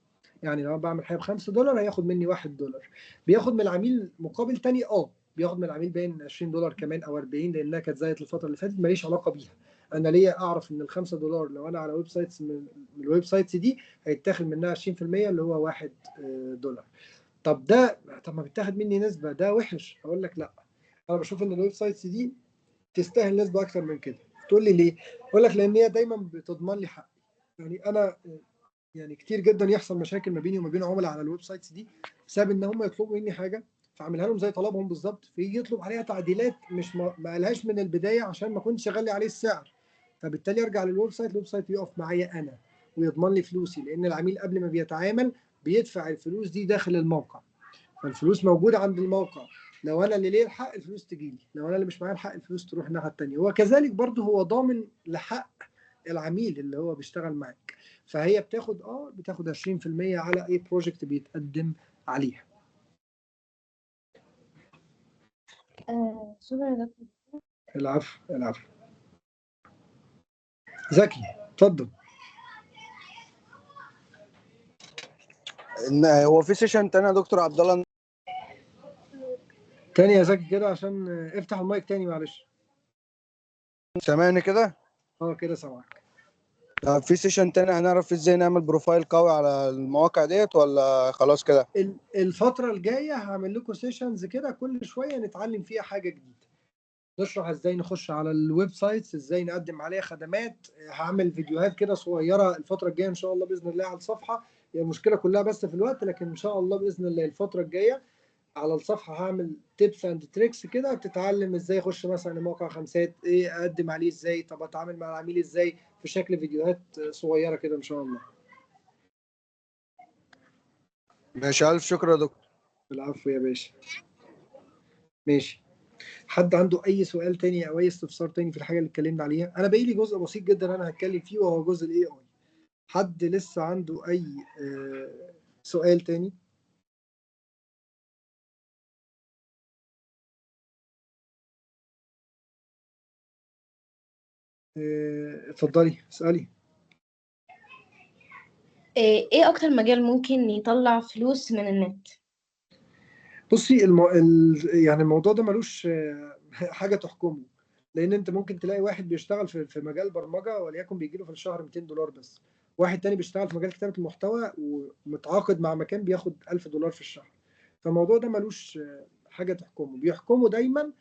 يعني لو انا بعمل حاجه ب $5 هياخد مني $1. بياخد من العميل مقابل تاني، بياخد من العميل باين $20 كمان او 40، لانها كانت زادت الفتره اللي فاتت، ماليش علاقه بيها. انا ليا اعرف ان $5 لو انا على ويب سايتس من الويب سايتس دي هيتاخد منها 20% اللي هو $1. طب ما بيتاخد مني نسبه، ده وحش؟ اقول لك لا، انا بشوف ان الويب سايتس دي تستاهل نسبه اكتر من كده. تقول لي ليه؟ اقول لك لان هي دايما بتضمن لي حقي. يعني انا يعني كتير جدا يحصل مشاكل ما بيني وما بين عملاء على الويب سايتس دي بسبب ان هم يطلبوا مني حاجه فاعملها لهم زي طلبهم بالظبط، فيجي يطلب عليها تعديلات مش ما قالهاش من البدايه عشان ما كنتش اغلي عليه السعر، فبالتالي ارجع للويب سايت، الويب سايت يقف معايا انا ويضمن لي فلوسي، لان العميل قبل ما بيتعامل بيدفع الفلوس دي داخل الموقع، فالفلوس موجوده عند الموقع. لو انا اللي ليه الحق الفلوس تجي لي، لو انا اللي مش معايا الحق الفلوس تروح الناحيه الثانيه، وكذلك برضه هو ضامن لحق العميل اللي هو بيشتغل معاك. فهي بتاخد 20% على اي بروجكت بيتقدم عليها. شكرا يا دكتور. العفو العفو. زكي اتفضل. هو في سيشن تاني يا دكتور عبد الله؟ تاني يا زكي كده عشان افتح المايك تاني معلش. سامعني كده؟ كده سامعك. في سيشن تاني هنعرف ازاي نعمل بروفايل قوي على المواقع ديت ولا خلاص كده؟ الفترة الجاية هعمل لكم سيشنز كده كل شوية نتعلم فيها حاجة جديدة، نشرح ازاي نخش على الويب سايتس، ازاي نقدم عليها خدمات، هعمل فيديوهات كده صغيرة الفترة الجاية ان شاء الله بإذن الله على الصفحة. هي المشكلة كلها بس في الوقت، لكن ان شاء الله بإذن الله الفترة الجاية على الصفحه هعمل تيبس اند تريكس كده، تتعلم ازاي اخش مثلا موقع خمسات، ايه اقدم عليه ازاي، طب اتعامل مع العميل ازاي، في شكل فيديوهات صغيره كده ان شاء الله. ماشي، الف شكر يا دكتور. العفو يا باشا. ماشي. حد عنده اي سؤال تاني او اي استفسار تاني في الحاجه اللي اتكلمنا عليها؟ انا باقي لي جزء بسيط جدا انا هتكلم فيه وهو جزء الاي اي. حد لسه عنده اي سؤال تاني؟ اتفضلي اسالي. ايه اكتر مجال ممكن يطلع فلوس من النت؟ بصي يعني الموضوع ده ملوش حاجه تحكمه، لان انت ممكن تلاقي واحد بيشتغل في مجال برمجه وليكن بيجي له في الشهر $200 بس، واحد تاني بيشتغل في مجال كتابه المحتوى ومتعاقد مع مكان بياخد $1000 في الشهر. فالموضوع ده ملوش حاجه تحكمه، بيحكمه دايما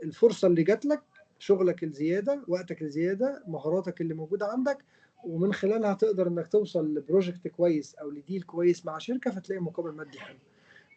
الفرصه اللي جات لك، شغلك الزياده، وقتك الزياده، مهاراتك اللي موجوده عندك، ومن خلالها تقدر انك توصل لبروجكت كويس او لديل كويس مع شركه فتلاقي مقابل مادي حلو.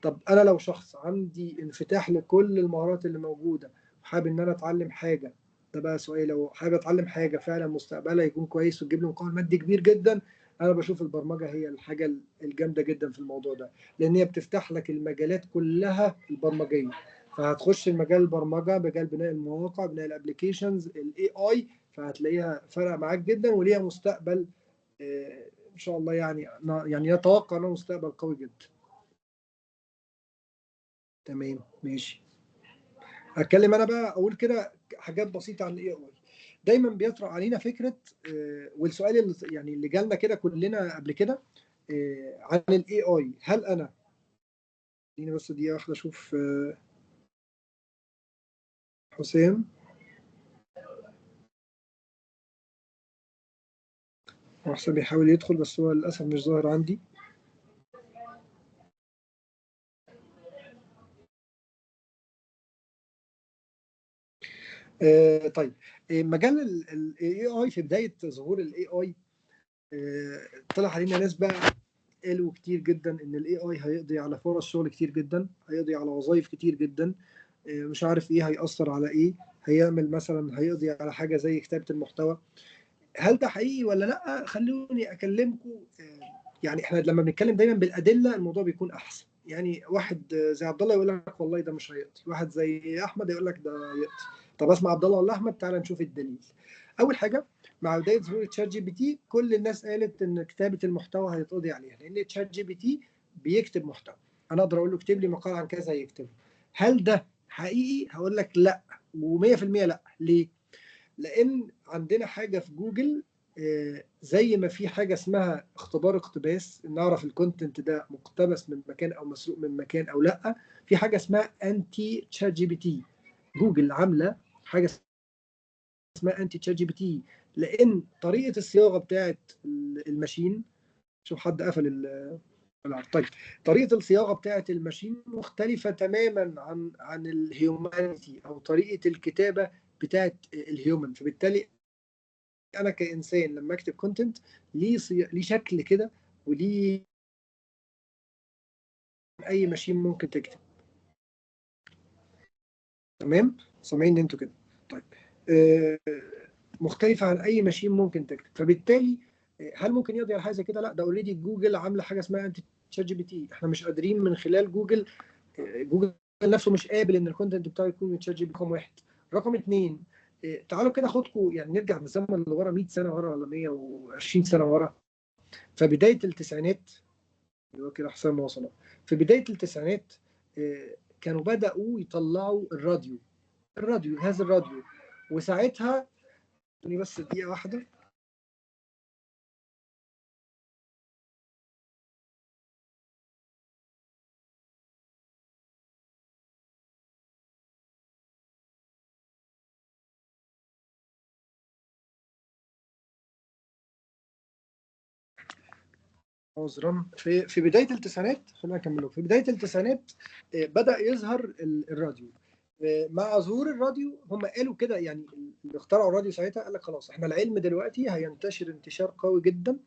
طب انا لو شخص عندي انفتاح لكل المهارات اللي موجوده وحابب ان انا اتعلم حاجه، ده بقى سؤال، لو حابب اتعلم حاجه فعلا مستقبلها يكون كويس وتجيب لي مقابل مادي كبير جدا، انا بشوف البرمجه هي الحاجه الجامده جدا في الموضوع ده، لان هي بتفتح لك المجالات كلها البرمجيه. فهتخش المجال البرمجه، مجال بناء المواقع، بناء الابلكيشنز، الاي اي، فهتلاقيها فرق معاك جدا وليها مستقبل ان شاء الله. يعني يتوقع انه مستقبل قوي جدا. تمام ماشي. اتكلم انا بقى، اقول كده حاجات بسيطه عن الاي اي. دايما بيطرح علينا فكره والسؤال اللي جالنا كده كلنا قبل كده عن الاي اي. هل انا، اديني بس دقيقه واحده اشوف حسام. حسام بيحاول يدخل بس هو للاسف مش ظاهر عندي. طيب، مجال الاي اي في بدايه ظهور الاي اي طلع علينا ناس بقى قالوا كتير جدا ان الاي اي هيقضي على فرص شغل كتير جدا، هيقضي على وظائف كتير جدا. مش عارف ايه هيأثر على ايه، هيعمل مثلا هيقضي على حاجه زي كتابه المحتوى. هل ده حقيقي ولا لا؟ خلوني اكلمكم. يعني احنا لما بنتكلم دايما بالادله الموضوع بيكون احسن. يعني واحد زي عبد الله يقول لك والله ده مش هيقضي، واحد زي احمد يقول لك ده يقضي. طب اسمع عبد الله ولا احمد؟ تعالى نشوف الدليل. اول حاجه، مع بدايه ظهور تشات جي بي تي كل الناس قالت ان كتابه المحتوى هيتقضي عليها، لان تشات جي بي تي بيكتب محتوى. انا اقدر اقول له اكتب لي مقال عن كذا يكتبه. هل ده حقيقي؟ هقول لك لا، و100% لا. ليه؟ لان عندنا حاجه في جوجل زي ما في حاجه اسمها اختبار اقتباس، نعرف الكونتنت ده مقتبس من مكان او مسروق من مكان او لا. في حاجه اسمها انتي تشات جي بي تي. جوجل عامله حاجه اسمها انتي تشات جي بي تي، لان طريقه الصياغه بتاعت الماشين. شوف حد قفل طيب، طريقه الصياغه بتاعت الماشين مختلفه تماما عن الهيومانيتي او طريقه الكتابه بتاعت الهيومن. فبالتالي انا كانسان لما اكتب كونتنت ليه شكل كده، وليه اي ماشين ممكن تكتب. تمام، سامعين انتوا كده؟ طيب، مختلفه عن اي ماشين ممكن تكتب. فبالتالي هل ممكن يقضي على حاجه زي كده؟ لا، ده اوريدي جوجل عامله حاجه اسمها انتي تشات جي بي تي. احنا مش قادرين من خلال جوجل. جوجل نفسه مش قابل ان الكونتنت بتاعه يكون من تشات جي بي تي. رقم واحد. رقم اثنين، تعالوا كده خدكم يعني نرجع بالزمن لورا 100 سنه ورا ولا 120 سنه ورا. فبدايه التسعينات، اللي هو كده حسام وصل في بدايه التسعينات، كانوا بداوا يطلعوا الراديو، جهاز الراديو. وساعتها، بس دقيقه واحده. عذرا. في بدايه التسعينات، خلينا نكمله. في بدايه التسعينات بدا يظهر الراديو. مع ظهور الراديو هم قالوا كده، يعني اللي اخترعوا الراديو ساعتها قال لك خلاص احنا العلم دلوقتي هينتشر انتشار قوي جدا.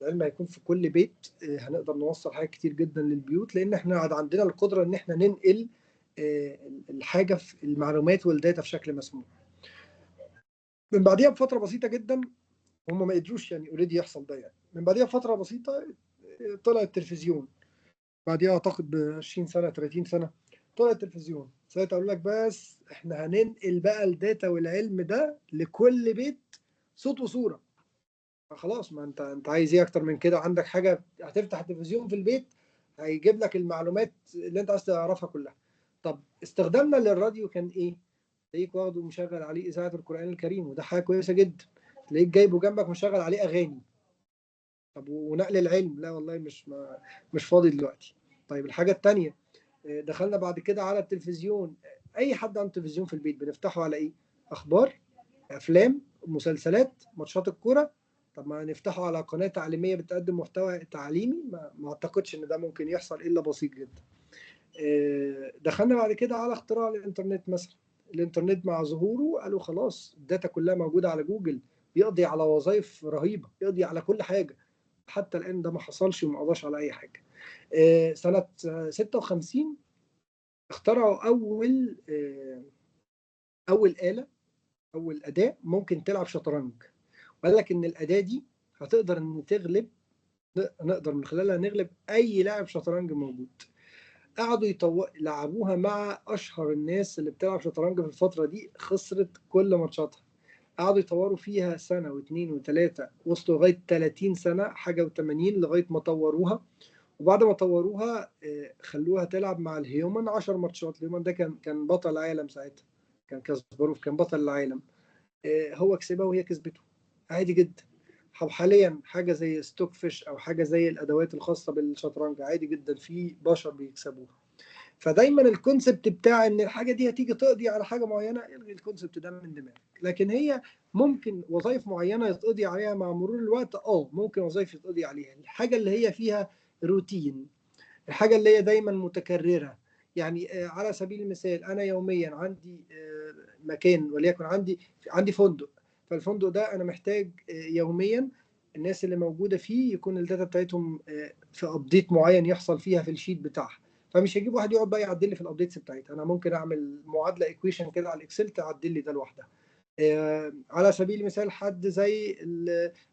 العلم هيكون في كل بيت، هنقدر نوصل حاجات كتير جدا للبيوت، لان احنا عندنا القدره ان احنا ننقل الحاجه في المعلومات والداتا في شكل مسموع. من بعديها بفتره بسيطه جدا، هم ما قدروش يعني اوريدي يحصل ده. يعني من بعديها بفتره بسيطه طلع التلفزيون. بعديها اعتقد ب 20 سنه 30 سنه طلع التلفزيون. ساعتها اقول لك بس احنا هننقل بقى الداتا والعلم ده لكل بيت، صوت وصوره. فخلاص، ما انت عايز ايه اكتر من كده؟ عندك حاجه هتفتح التلفزيون في البيت هيجيب لك المعلومات اللي انت عايز تعرفها كلها. طب استخدامنا للراديو كان ايه؟ تلاقيك واخده مشغل عليه اذاعه القران الكريم، وده حاجه كويسه جدا. تلاقيك جايبه جنبك مشغل عليه اغاني. طب ونقل العلم؟ لا والله مش فاضي دلوقتي. طيب الحاجه الثانيه، دخلنا بعد كده على التلفزيون. اي حد عنده تلفزيون في البيت بنفتحه على ايه؟ اخبار، افلام، مسلسلات، ماتشات الكوره. طب ما نفتحه على قناه تعليميه بتقدم محتوى تعليمي؟ ما اعتقدش ان ده ممكن يحصل الا بسيط جدا. دخلنا بعد كده على اختراع الانترنت مثلا. الانترنت مع ظهوره قالوا خلاص الداتا كلها موجوده على جوجل، يقضي على وظائف رهيبه، يقضي على كل حاجه. حتى الان ده ما حصلش وما قضاش على اي حاجه. سنه 56 اخترعوا اول آلة، اول أداة ممكن تلعب شطرنج. وقال لك ان الأداة دي هتقدر ان تغلب نقدر من خلالها نغلب اي لاعب شطرنج موجود. قعدوا لعبوها مع اشهر الناس اللي بتلعب شطرنج في الفتره دي، خسرت كل ماتشاتها. قعدوا يطوروا فيها سنه واثنين وثلاثه، وصلوا لغايه 30 سنه حاجه و80 لغايه ما طوروها. وبعد ما طوروها خلوها تلعب مع الهيومن 10 ماتشات. الهيومن ده كان بطل العالم ساعتها، كان كاسباروف كان بطل العالم. هو كسبها وهي كسبته عادي جدا. حاليا حاجه زي ستوك فيش او حاجه زي الادوات الخاصه بالشطرنج عادي جدا في بشر بيكسبوها. فدايما الكونسبت بتاع ان الحاجه دي هتيجي تقضي على حاجه معينه، الغي الكونسبت ده من دماغك. لكن هي ممكن وظائف معينه يتقضي عليها مع مرور الوقت. ممكن وظائف يتقضي عليها، الحاجه اللي هي فيها روتين، الحاجه اللي هي دايما متكرره. يعني على سبيل المثال انا يوميا عندي مكان، وليكن عندي فندق. فالفندق ده انا محتاج يوميا الناس اللي موجوده فيه يكون الداتا بتاعتهم في ابديت معين يحصل فيها في الشيت بتاعها. فمش هجيب واحد يقعد بقى يعدل لي في الابديتس بتاعتها، انا ممكن اعمل معادله ايكويشن كده على الاكسل تعدل لي ده لوحدها. على سبيل المثال حد زي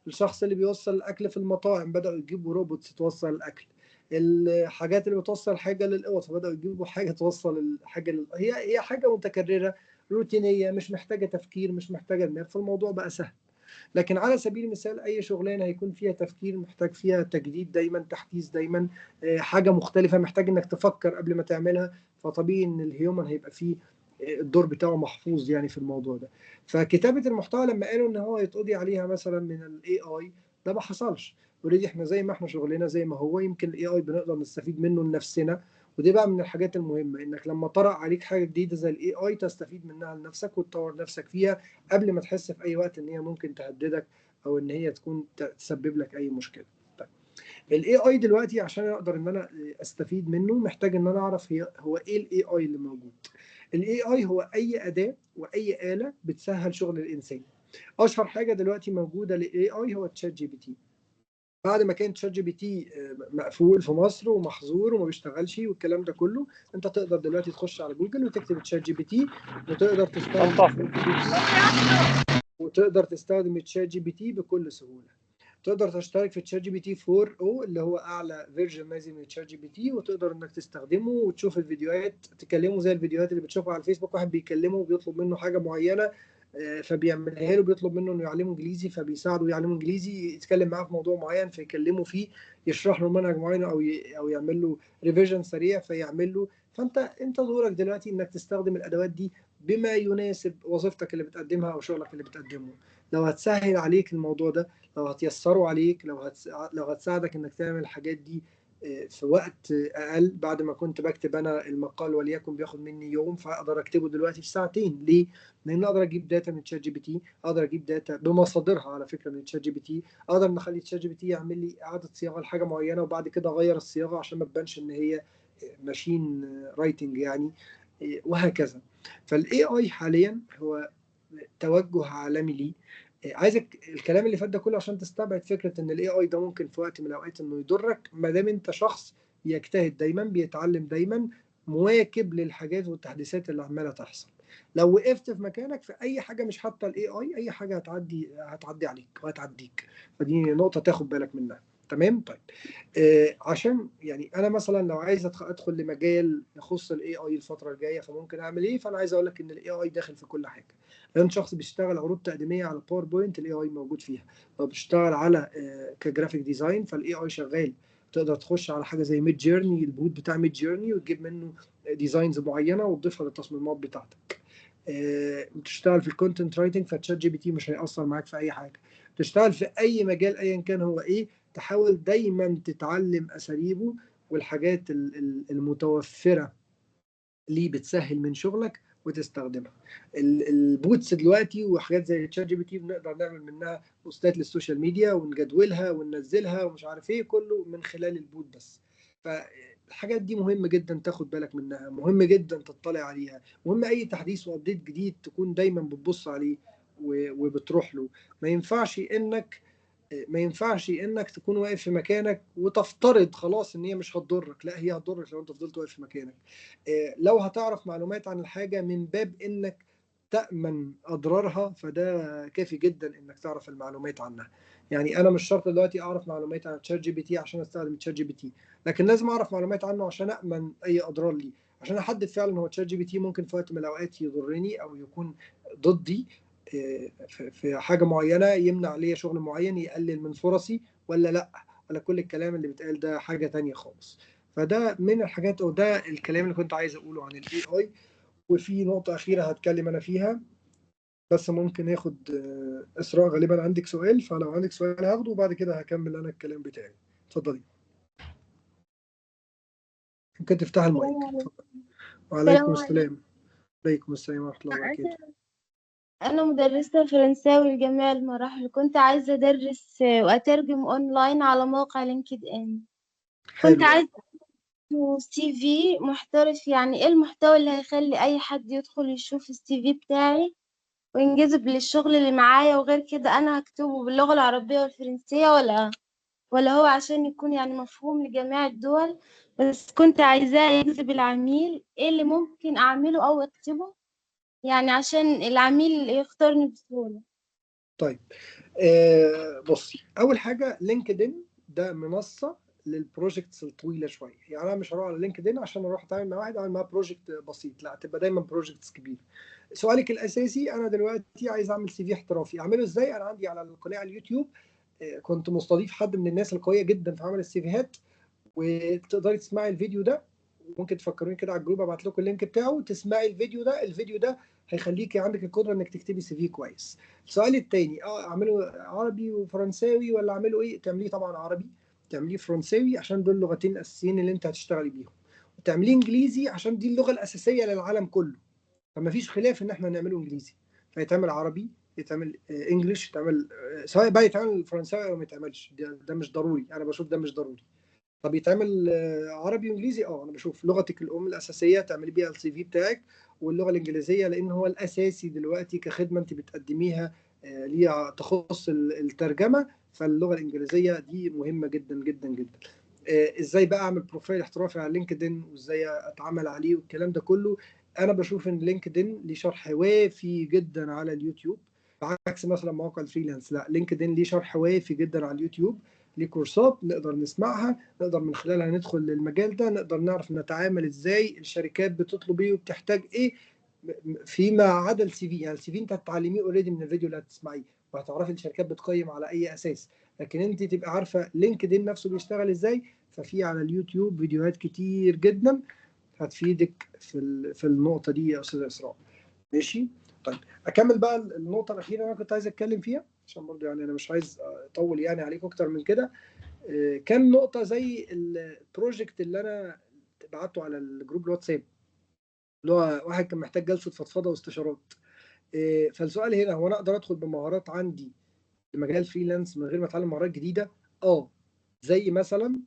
الشخص اللي بيوصل الاكل في المطاعم، بداوا يجيبوا روبوتس توصل الاكل. الحاجات اللي بتوصل حاجه للاوض، فبداوا يجيبوا حاجه توصل الحاجه هي حاجه متكرره روتينيه، مش محتاجه تفكير، مش محتاجه دماغ، فالموضوع بقى سهل. لكن على سبيل المثال اي شغلانه هيكون فيها تفكير، محتاج فيها تجديد دايما، تحديث دايما، حاجه مختلفه محتاج انك تفكر قبل ما تعملها، فطبيعي ان الهيومن هيبقى فيه الدور بتاعه محفوظ يعني في الموضوع ده. فكتابه المحتوى لما قالوا ان هو يتقضي عليها مثلا من الاي اي، ده ما حصلش. اوريدي احنا زي ما احنا شغلنا زي ما هو، يمكن الاي اي بنقدر نستفيد منه لنفسنا. ودي بقى من الحاجات المهمه، انك لما طرأ عليك حاجه جديده زي الاي اي تستفيد منها لنفسك وتطور نفسك فيها قبل ما تحس في اي وقت ان هي ممكن تهددك او ان هي تكون تسبب لك اي مشكله. طيب الاي اي دلوقتي عشان اقدر ان انا استفيد منه، محتاج ان انا اعرف هو ايه الاي اي اللي موجود. الاي اي هو اي اداه واي اله بتسهل شغل الانسان. اشهر حاجه دلوقتي موجوده للاي اي هو تشات جي بي تي. بعد ما كان تشات جي بي تي مقفول في مصر ومحظور وما بيشتغلش والكلام ده كله، انت تقدر دلوقتي تخش على جوجل وتكتب تشات جي بي تي، وتقدر تستخدم تشات جي بي تي بكل سهوله. تقدر تشترك في تشات جي بي تي 4 او اللي هو اعلى فيرجن نازل من تشات جي بي تي، وتقدر انك تستخدمه وتشوف الفيديوهات، تكلمه زي الفيديوهات اللي بتشوفها على الفيسبوك. واحد بيكلمه وبيطلب منه حاجه معينه فبيعملها له، بيطلب منه انه يعلمه انجليزي فبيساعده يعلمه انجليزي، يتكلم معاه في موضوع معين فيكلمه فيه، يشرح له منهج معين او يعمل له ريفيجن سريع فيعمل له. فانت دورك دلوقتي انك تستخدم الادوات دي بما يناسب وظيفتك اللي بتقدمها او شغلك اللي بتقدمه. لو هتسهل عليك الموضوع ده، لو هتيسروا عليك، لو هتساعدك انك تعمل الحاجات دي في وقت اقل. بعد ما كنت بكتب انا المقال وليكن بياخد مني يوم، فاقدر اكتبه دلوقتي في ساعتين. ليه؟ لان اقدر اجيب داتا من تشات جي بي تي، اقدر اجيب داتا بمصادرها على فكره من تشات جي بي تي، اقدر نخلي تشات جي بي تي يعمل لي اعاده صياغه لحاجه معينه وبعد كده اغير الصياغه عشان ما تبانش ان هي ماشين رايتنج يعني، وهكذا. فالاي اي حاليا هو توجه عالمي ليه. عايزك الكلام اللي فات ده كله عشان تستبعد فكره ان الاي اي ده ممكن في وقت من الاوقات انه يضرك، ما دام انت شخص بيجتهد دايما، بيتعلم دايما، مواكب للحاجات والتحديثات اللي عماله تحصل. لو وقفت في مكانك في اي حاجه، مش حتى الاي اي، اي حاجه هتعدي عليك وهتعديك. فدي نقطه تاخد بالك منها. تمام. طيب عشان يعني انا مثلا لو عايز ادخل لمجال يخص الاي اي الفتره الجايه، فممكن اعمل ايه؟ فانا عايز اقول لك ان الاي اي داخل في كل حاجه. لو انت شخص بيشتغل عروض تقديميه على باوربوينت، الاي اي موجود فيها. لو بتشتغل على كجرافيك ديزاين، فالاي اي شغال. تقدر تخش على حاجه زي ميد جيرني، البوت بتاع ميد جيرني، وتجيب منه ديزاينز معينه وتضيفها للتصميمات بتاعتك. بتشتغل في الكونتنت رايتنج، فتشات جي بي تي مش هيأثر معاك في اي حاجه. بتشتغل في اي مجال ايا كان هو ايه، تحاول دايما تتعلم اساليبه والحاجات المتوفره ليه بتسهل من شغلك وتستخدمها. البوتس دلوقتي وحاجات زي تشات جي بي تي بنقدر نعمل منها بوستات للسوشيال ميديا ونجدولها وننزلها ومش عارف ايه، كله من خلال البوت بس. فالحاجات دي مهمة جدا تاخد بالك منها، مهم جدا تطلع عليها، مهم اي تحديث وابديت جديد تكون دايما بتبص عليه وبتروح له. ما ينفعش انك تكون واقف في مكانك وتفترض خلاص ان هي مش هتضرك. لا، هي هتضرك لو انت فضلت واقف في مكانك. لو هتعرف معلومات عن الحاجه من باب انك تأمن أضرارها، فده كافي جدا إنك تعرف المعلومات عنها. يعني أنا مش شرط دلوقتي أعرف معلومات عن تشات جي بي تي عشان أستخدم تشات جي بي تي، لكن لازم أعرف معلومات عنه عشان أأمن أي أضرار ليه، عشان أحدد فعلا هو تشات جي بي تي ممكن في وقت من الأوقات يضرني أو يكون ضدي في حاجة معينة، يمنع ليا شغل معين، يقلل من فرصي، ولا لأ، ولا كل الكلام اللي بيتقال ده حاجة تانية خالص. فده من الحاجات، أو ده الكلام اللي كنت عايز أقوله عن ال AI. وفي نقطة أخيرة هتكلم أنا فيها، بس ممكن ياخد إسراء غالبا عندك سؤال، فلو عندك سؤال هاخده وبعد كده هكمل أنا الكلام بتاعي. اتفضلي، ممكن تفتح المايك. السلام عليكم. وعليكم السلام عليكم. السلام. عليكم السلام ورحمة الله وبركاته. أنا مدرسة فرنساوي لجميع المراحل، كنت عايزة أدرس وأترجم أونلاين على موقع لينكد إن. كنت حلو. عايزة سي في محترف، يعني إيه المحتوى اللي هيخلي أي حد يدخل يشوف السي في بتاعي وينجذب للشغل اللي معايا؟ وغير كده أنا هكتبه باللغة العربية والفرنسية، ولا هو عشان يكون يعني مفهوم لجميع الدول؟ بس كنت عايزاه يجذب العميل. إيه اللي ممكن أعمله أو أكتبه يعني عشان العميل يختارني بسهولة؟ طيب، بصي، أول حاجة لينكدين ده منصة للبروجكتس الطويلة شوية. يعني أنا مش هروح على لينكدين عشان أروح أتعامل مع واحد أعمل معاه بروجكت بسيط، لا، تبقى دايما بروجكتس كبيرة. سؤالك الأساسي، أنا دلوقتي عايز أعمل سي في احترافي، أعمله إزاي؟ أنا عندي على القناة على اليوتيوب كنت مستضيف حد من الناس القوية جدا في عمل السيفيهات، وتقدري تسمعي الفيديو ده. ممكن تفكروني كده على الجروب، ابعت لكم اللينك بتاعه، تسمعي الفيديو ده. الفيديو ده هيخليكي عندك القدره انك تكتبي سي في كويس. السؤال الثاني، اعمله عربي وفرنساوي ولا اعمله ايه؟ تعمليه طبعا عربي، تعمليه فرنساوي عشان دول اللغتين الاساسيين اللي انت هتشتغلي بيهم، وتعمليه انجليزي عشان دي اللغه الاساسيه للعالم كله، فما فيش خلاف ان احنا نعمله انجليزي. فيتعمل عربي، يتعمل انجلش، يتعمل سواء بقى يتعمل فرنساوي او ما يتعملش، ده مش ضروري. انا بشوف ده مش ضروري. طب يتعمل عربي وانجليزي؟ انا بشوف لغتك الام الاساسيه تعملي بيها السي في بتاعك، واللغه الانجليزيه لان هو الاساسي دلوقتي كخدمه انت بتقدميها ليها تخص الترجمه، فاللغه الانجليزيه دي مهمه جدا جدا جدا. ازاي بقى اعمل بروفايل احترافي على لينكدين وازاي اتعامل عليه والكلام ده كله؟ انا بشوف ان لينكدين ليه شرح وافي جدا على اليوتيوب، بعكس مثلا مواقع الفريلانس. لا، لينكدين ليه شرح وافي جدا على اليوتيوب، ليه كورسات نقدر نسمعها، نقدر من خلالها ندخل للمجال ده، نقدر نعرف نتعامل ازاي، الشركات بتطلب ايه وبتحتاج ايه، فيما عدا السي في. يعني السي في انت هتتعلميه اوريدي من الفيديو اللي هتسمعيه، وهتعرفي الشركات بتقيم على اي اساس، لكن انت تبقى عارفه لينكدين نفسه بيشتغل ازاي. ففي على اليوتيوب فيديوهات كتير جدا هتفيدك في النقطه دي يا استاذ اسراء. ماشي. طيب، اكمل بقى النقطه الاخيره اللي انا كنت عايز اتكلم فيها، عشان برضه يعني انا مش عايز اطول يعني عليكم اكتر من كده. كان نقطه زي البروجكت اللي انا بعته على الجروب الواتساب، اللي هو واحد كان محتاج جلسه فضفضه واستشارات. فالسؤال هنا، هو انا اقدر ادخل بمهارات عندي لمجال فريلانس من غير ما اتعلم مهارات جديده؟ زي مثلا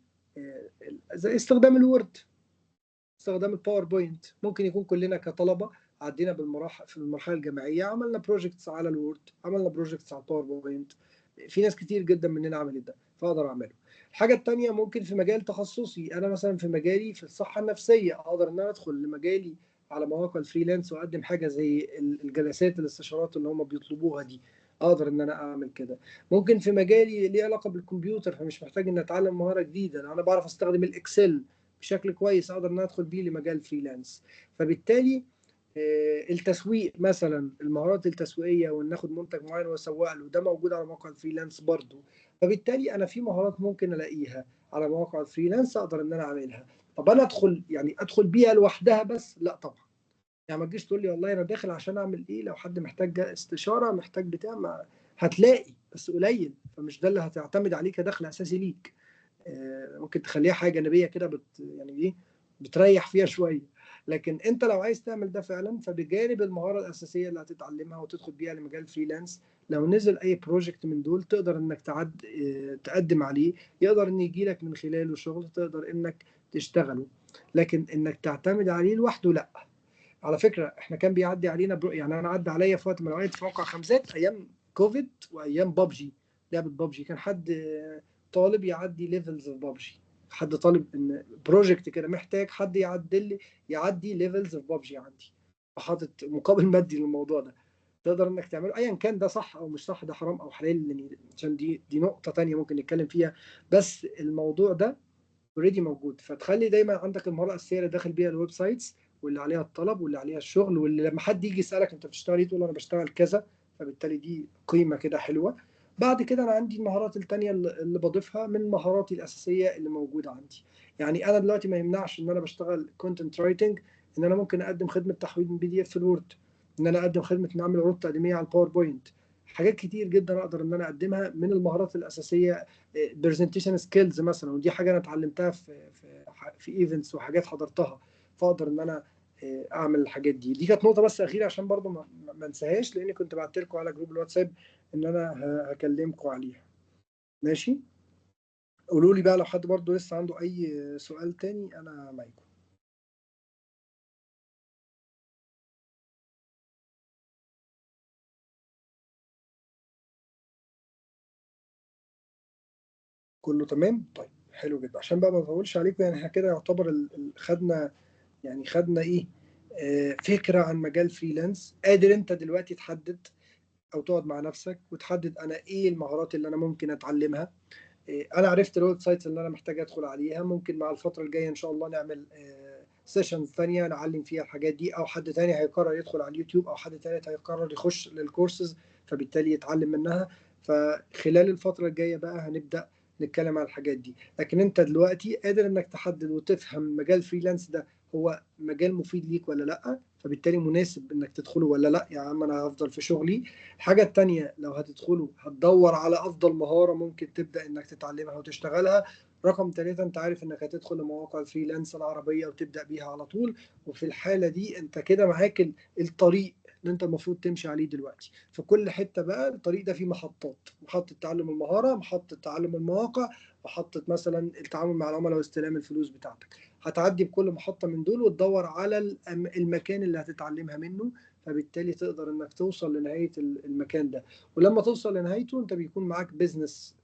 زي استخدام الوورد، استخدام الباوربوينت. ممكن يكون كلنا كطلبه عدينا بالمراحل في المرحله الجامعيه، عملنا بروجكتس على الوورد، عملنا بروجكتس على الباوربوينت. في ناس كتير جدا مننا عملت ده، فاقدر اعمله. الحاجه الثانيه، ممكن في مجال تخصصي، انا مثلا في مجالي في الصحه النفسيه، اقدر ان انا ادخل لمجالي على مواقع الفريلانس واقدم حاجه زي الجلسات الاستشارات اللي هم بيطلبوها دي، اقدر ان انا اعمل كده. ممكن في مجالي ليه علاقه بالكمبيوتر، فمش محتاج ان اتعلم مهاره جديده، انا بعرف استخدم الاكسل بشكل كويس، اقدر ان أنا ادخل بيه لمجال فريلانس. فبالتالي التسويق مثلا، المهارات التسويقيه، وان اخد منتج معين واسوق له، ده موجود على موقع الفريلانس برضو. فبالتالي انا في مهارات ممكن الاقيها على مواقع الفريلانس اقدر ان انا اعملها. طب انا ادخل بيها لوحدها بس؟ لا طبعا. يعني ما تجيش تقول لي والله انا داخل عشان اعمل ايه، لو حد محتاج استشاره، محتاج بتاع، ما هتلاقي بس قليل، فمش ده اللي هتعتمد عليه كدخل اساسي ليك. ممكن تخليها حاجه جانبيه كده، يعني ايه، بتريح فيها شويه. لكن انت لو عايز تعمل ده فعلا، فبجانب المهاره الاساسيه اللي هتتعلمها وتدخل بيها لمجال فريلانس، لو نزل اي بروجكت من دول تقدر انك تقدم عليه، يقدر ان يجي لك من خلاله شغل، تقدر انك تشتغله. لكن انك تعتمد عليه لوحده لا. على فكره احنا كان بيعدي علينا يعني انا عدى عليا في وقت من الاوقات في موقع خمسات ايام كوفيد وايام بابجي، لعبه بابجي، كان حد طالب يعدي ليفلز في بابجي، حد طالب ان بروجكت كده محتاج حد يعدي ليفلز في بابجي عندي. وحاطط مقابل مادي للموضوع ده، تقدر انك تعمله ايا كان ده صح او مش صح، ده حرام او حلال، عشان دي نقطه تانية ممكن نتكلم فيها، بس الموضوع ده اوريدي موجود. فتخلي دايما عندك المهاره الاساسيه اللي داخل بيها الويب سايتس، واللي عليها الطلب واللي عليها الشغل، واللي لما حد يجي يسالك انت بتشتغل ايه تقول انا بشتغل كذا، فبالتالي دي قيمه كده حلوه. بعد كده انا عندي المهارات التانية اللي بضيفها من مهاراتي الاساسيه اللي موجوده عندي. يعني انا دلوقتي ما يمنعش ان انا بشتغل كونتنت رايتنج ان انا ممكن اقدم خدمه تحويل من PDF في الوورد، ان انا اقدم خدمه ان اعمل عروض تقديميه على الباوربوينت. حاجات كتير جدا اقدر ان انا اقدمها من المهارات الاساسيه. برزنتيشن سكيلز مثلا، ودي حاجه انا اتعلمتها في ايفنتس وحاجات حضرتها، فاقدر ان انا اعمل الحاجات دي كانت نقطه بس اخيره عشان برضو ما انساهاش، لاني كنت بعت لكم على جروب الواتساب ان انا هكلمكم عليها. ماشي، قولوا لي بقى لو حد برضو لسه عنده اي سؤال تاني، انا معاكم. كله تمام؟ طيب حلو جدا. عشان بقى ما اطولش عليكم، يعني احنا كده يعتبر خدنا ايه، فكره عن مجال فريلانس. قادر انت دلوقتي تحدد او تقعد مع نفسك وتحدد انا ايه المهارات اللي انا ممكن اتعلمها. انا عرفت الويب سايتس اللي انا محتاج ادخل عليها. ممكن مع الفتره الجايه ان شاء الله نعمل سيشنز ثانيه نعلم فيها الحاجات دي، او حد تاني هيقرر يدخل على اليوتيوب، او حد تاني هيقرر يخش للكورسز فبالتالي يتعلم منها. فخلال الفتره الجايه بقى هنبدا نتكلم عن الحاجات دي. لكن انت دلوقتي قادر انك تحدد وتفهم مجال فريلانس ده هو مجال مفيد ليك ولا لا، فبالتالي مناسب انك تدخله ولا لا. يا عم انا هفضل في شغلي. الحاجة التانية لو هتدخله هتدور على أفضل مهارة ممكن تبدأ إنك تتعلمها وتشتغلها. رقم 3 أنت عارف إنك هتدخل لمواقع الفريلانس العربية وتبدأ بيها على طول. وفي الحالة دي أنت كده معاك الطريق اللي أنت المفروض تمشي عليه دلوقتي. في كل حتة بقى الطريق ده فيه محطات، محطة تعلم المهارة، محطة تعلم المواقع، محطة مثلا التعامل مع العملاء واستلام الفلوس بتاعتك. هتعدي بكل محطة من دول وتدور على المكان اللي هتتعلمها منه، فبالتالي تقدر انك توصل لنهايه المكان ده. ولما توصل لنهايته انت بيكون معاك بيزنس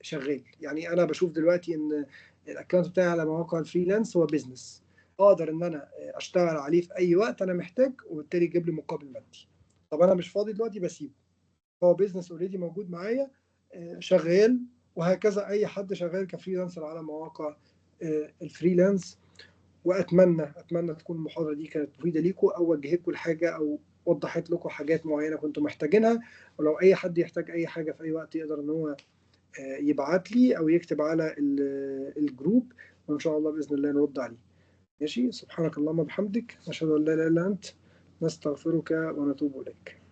شغال. يعني انا بشوف دلوقتي ان الاكونت بتاعي على مواقع الفريلانس هو بيزنس، اقدر ان انا اشتغل عليه في اي وقت انا محتاج، وبالتالي يجيب لي مقابل مادي. طب انا مش فاضي دلوقتي بسيبه، هو بيزنس اوريدي موجود معايا شغال. وهكذا اي حد شغال كفريلانسر على مواقع الفريلانس. واتمنى تكون المحاضره دي كانت مفيده ليكم، او وجهتكم لحاجه، او وضحت لكم حاجات معينه كنتم محتاجينها. ولو اي حد يحتاج اي حاجه في اي وقت يقدر ان هو يبعت لي او يكتب على الجروب، وان شاء الله باذن الله نرد عليه. ماشي، سبحانك اللهم وبحمدك، نشهد ان لا اله الا انت، نستغفرك ونتوب اليك.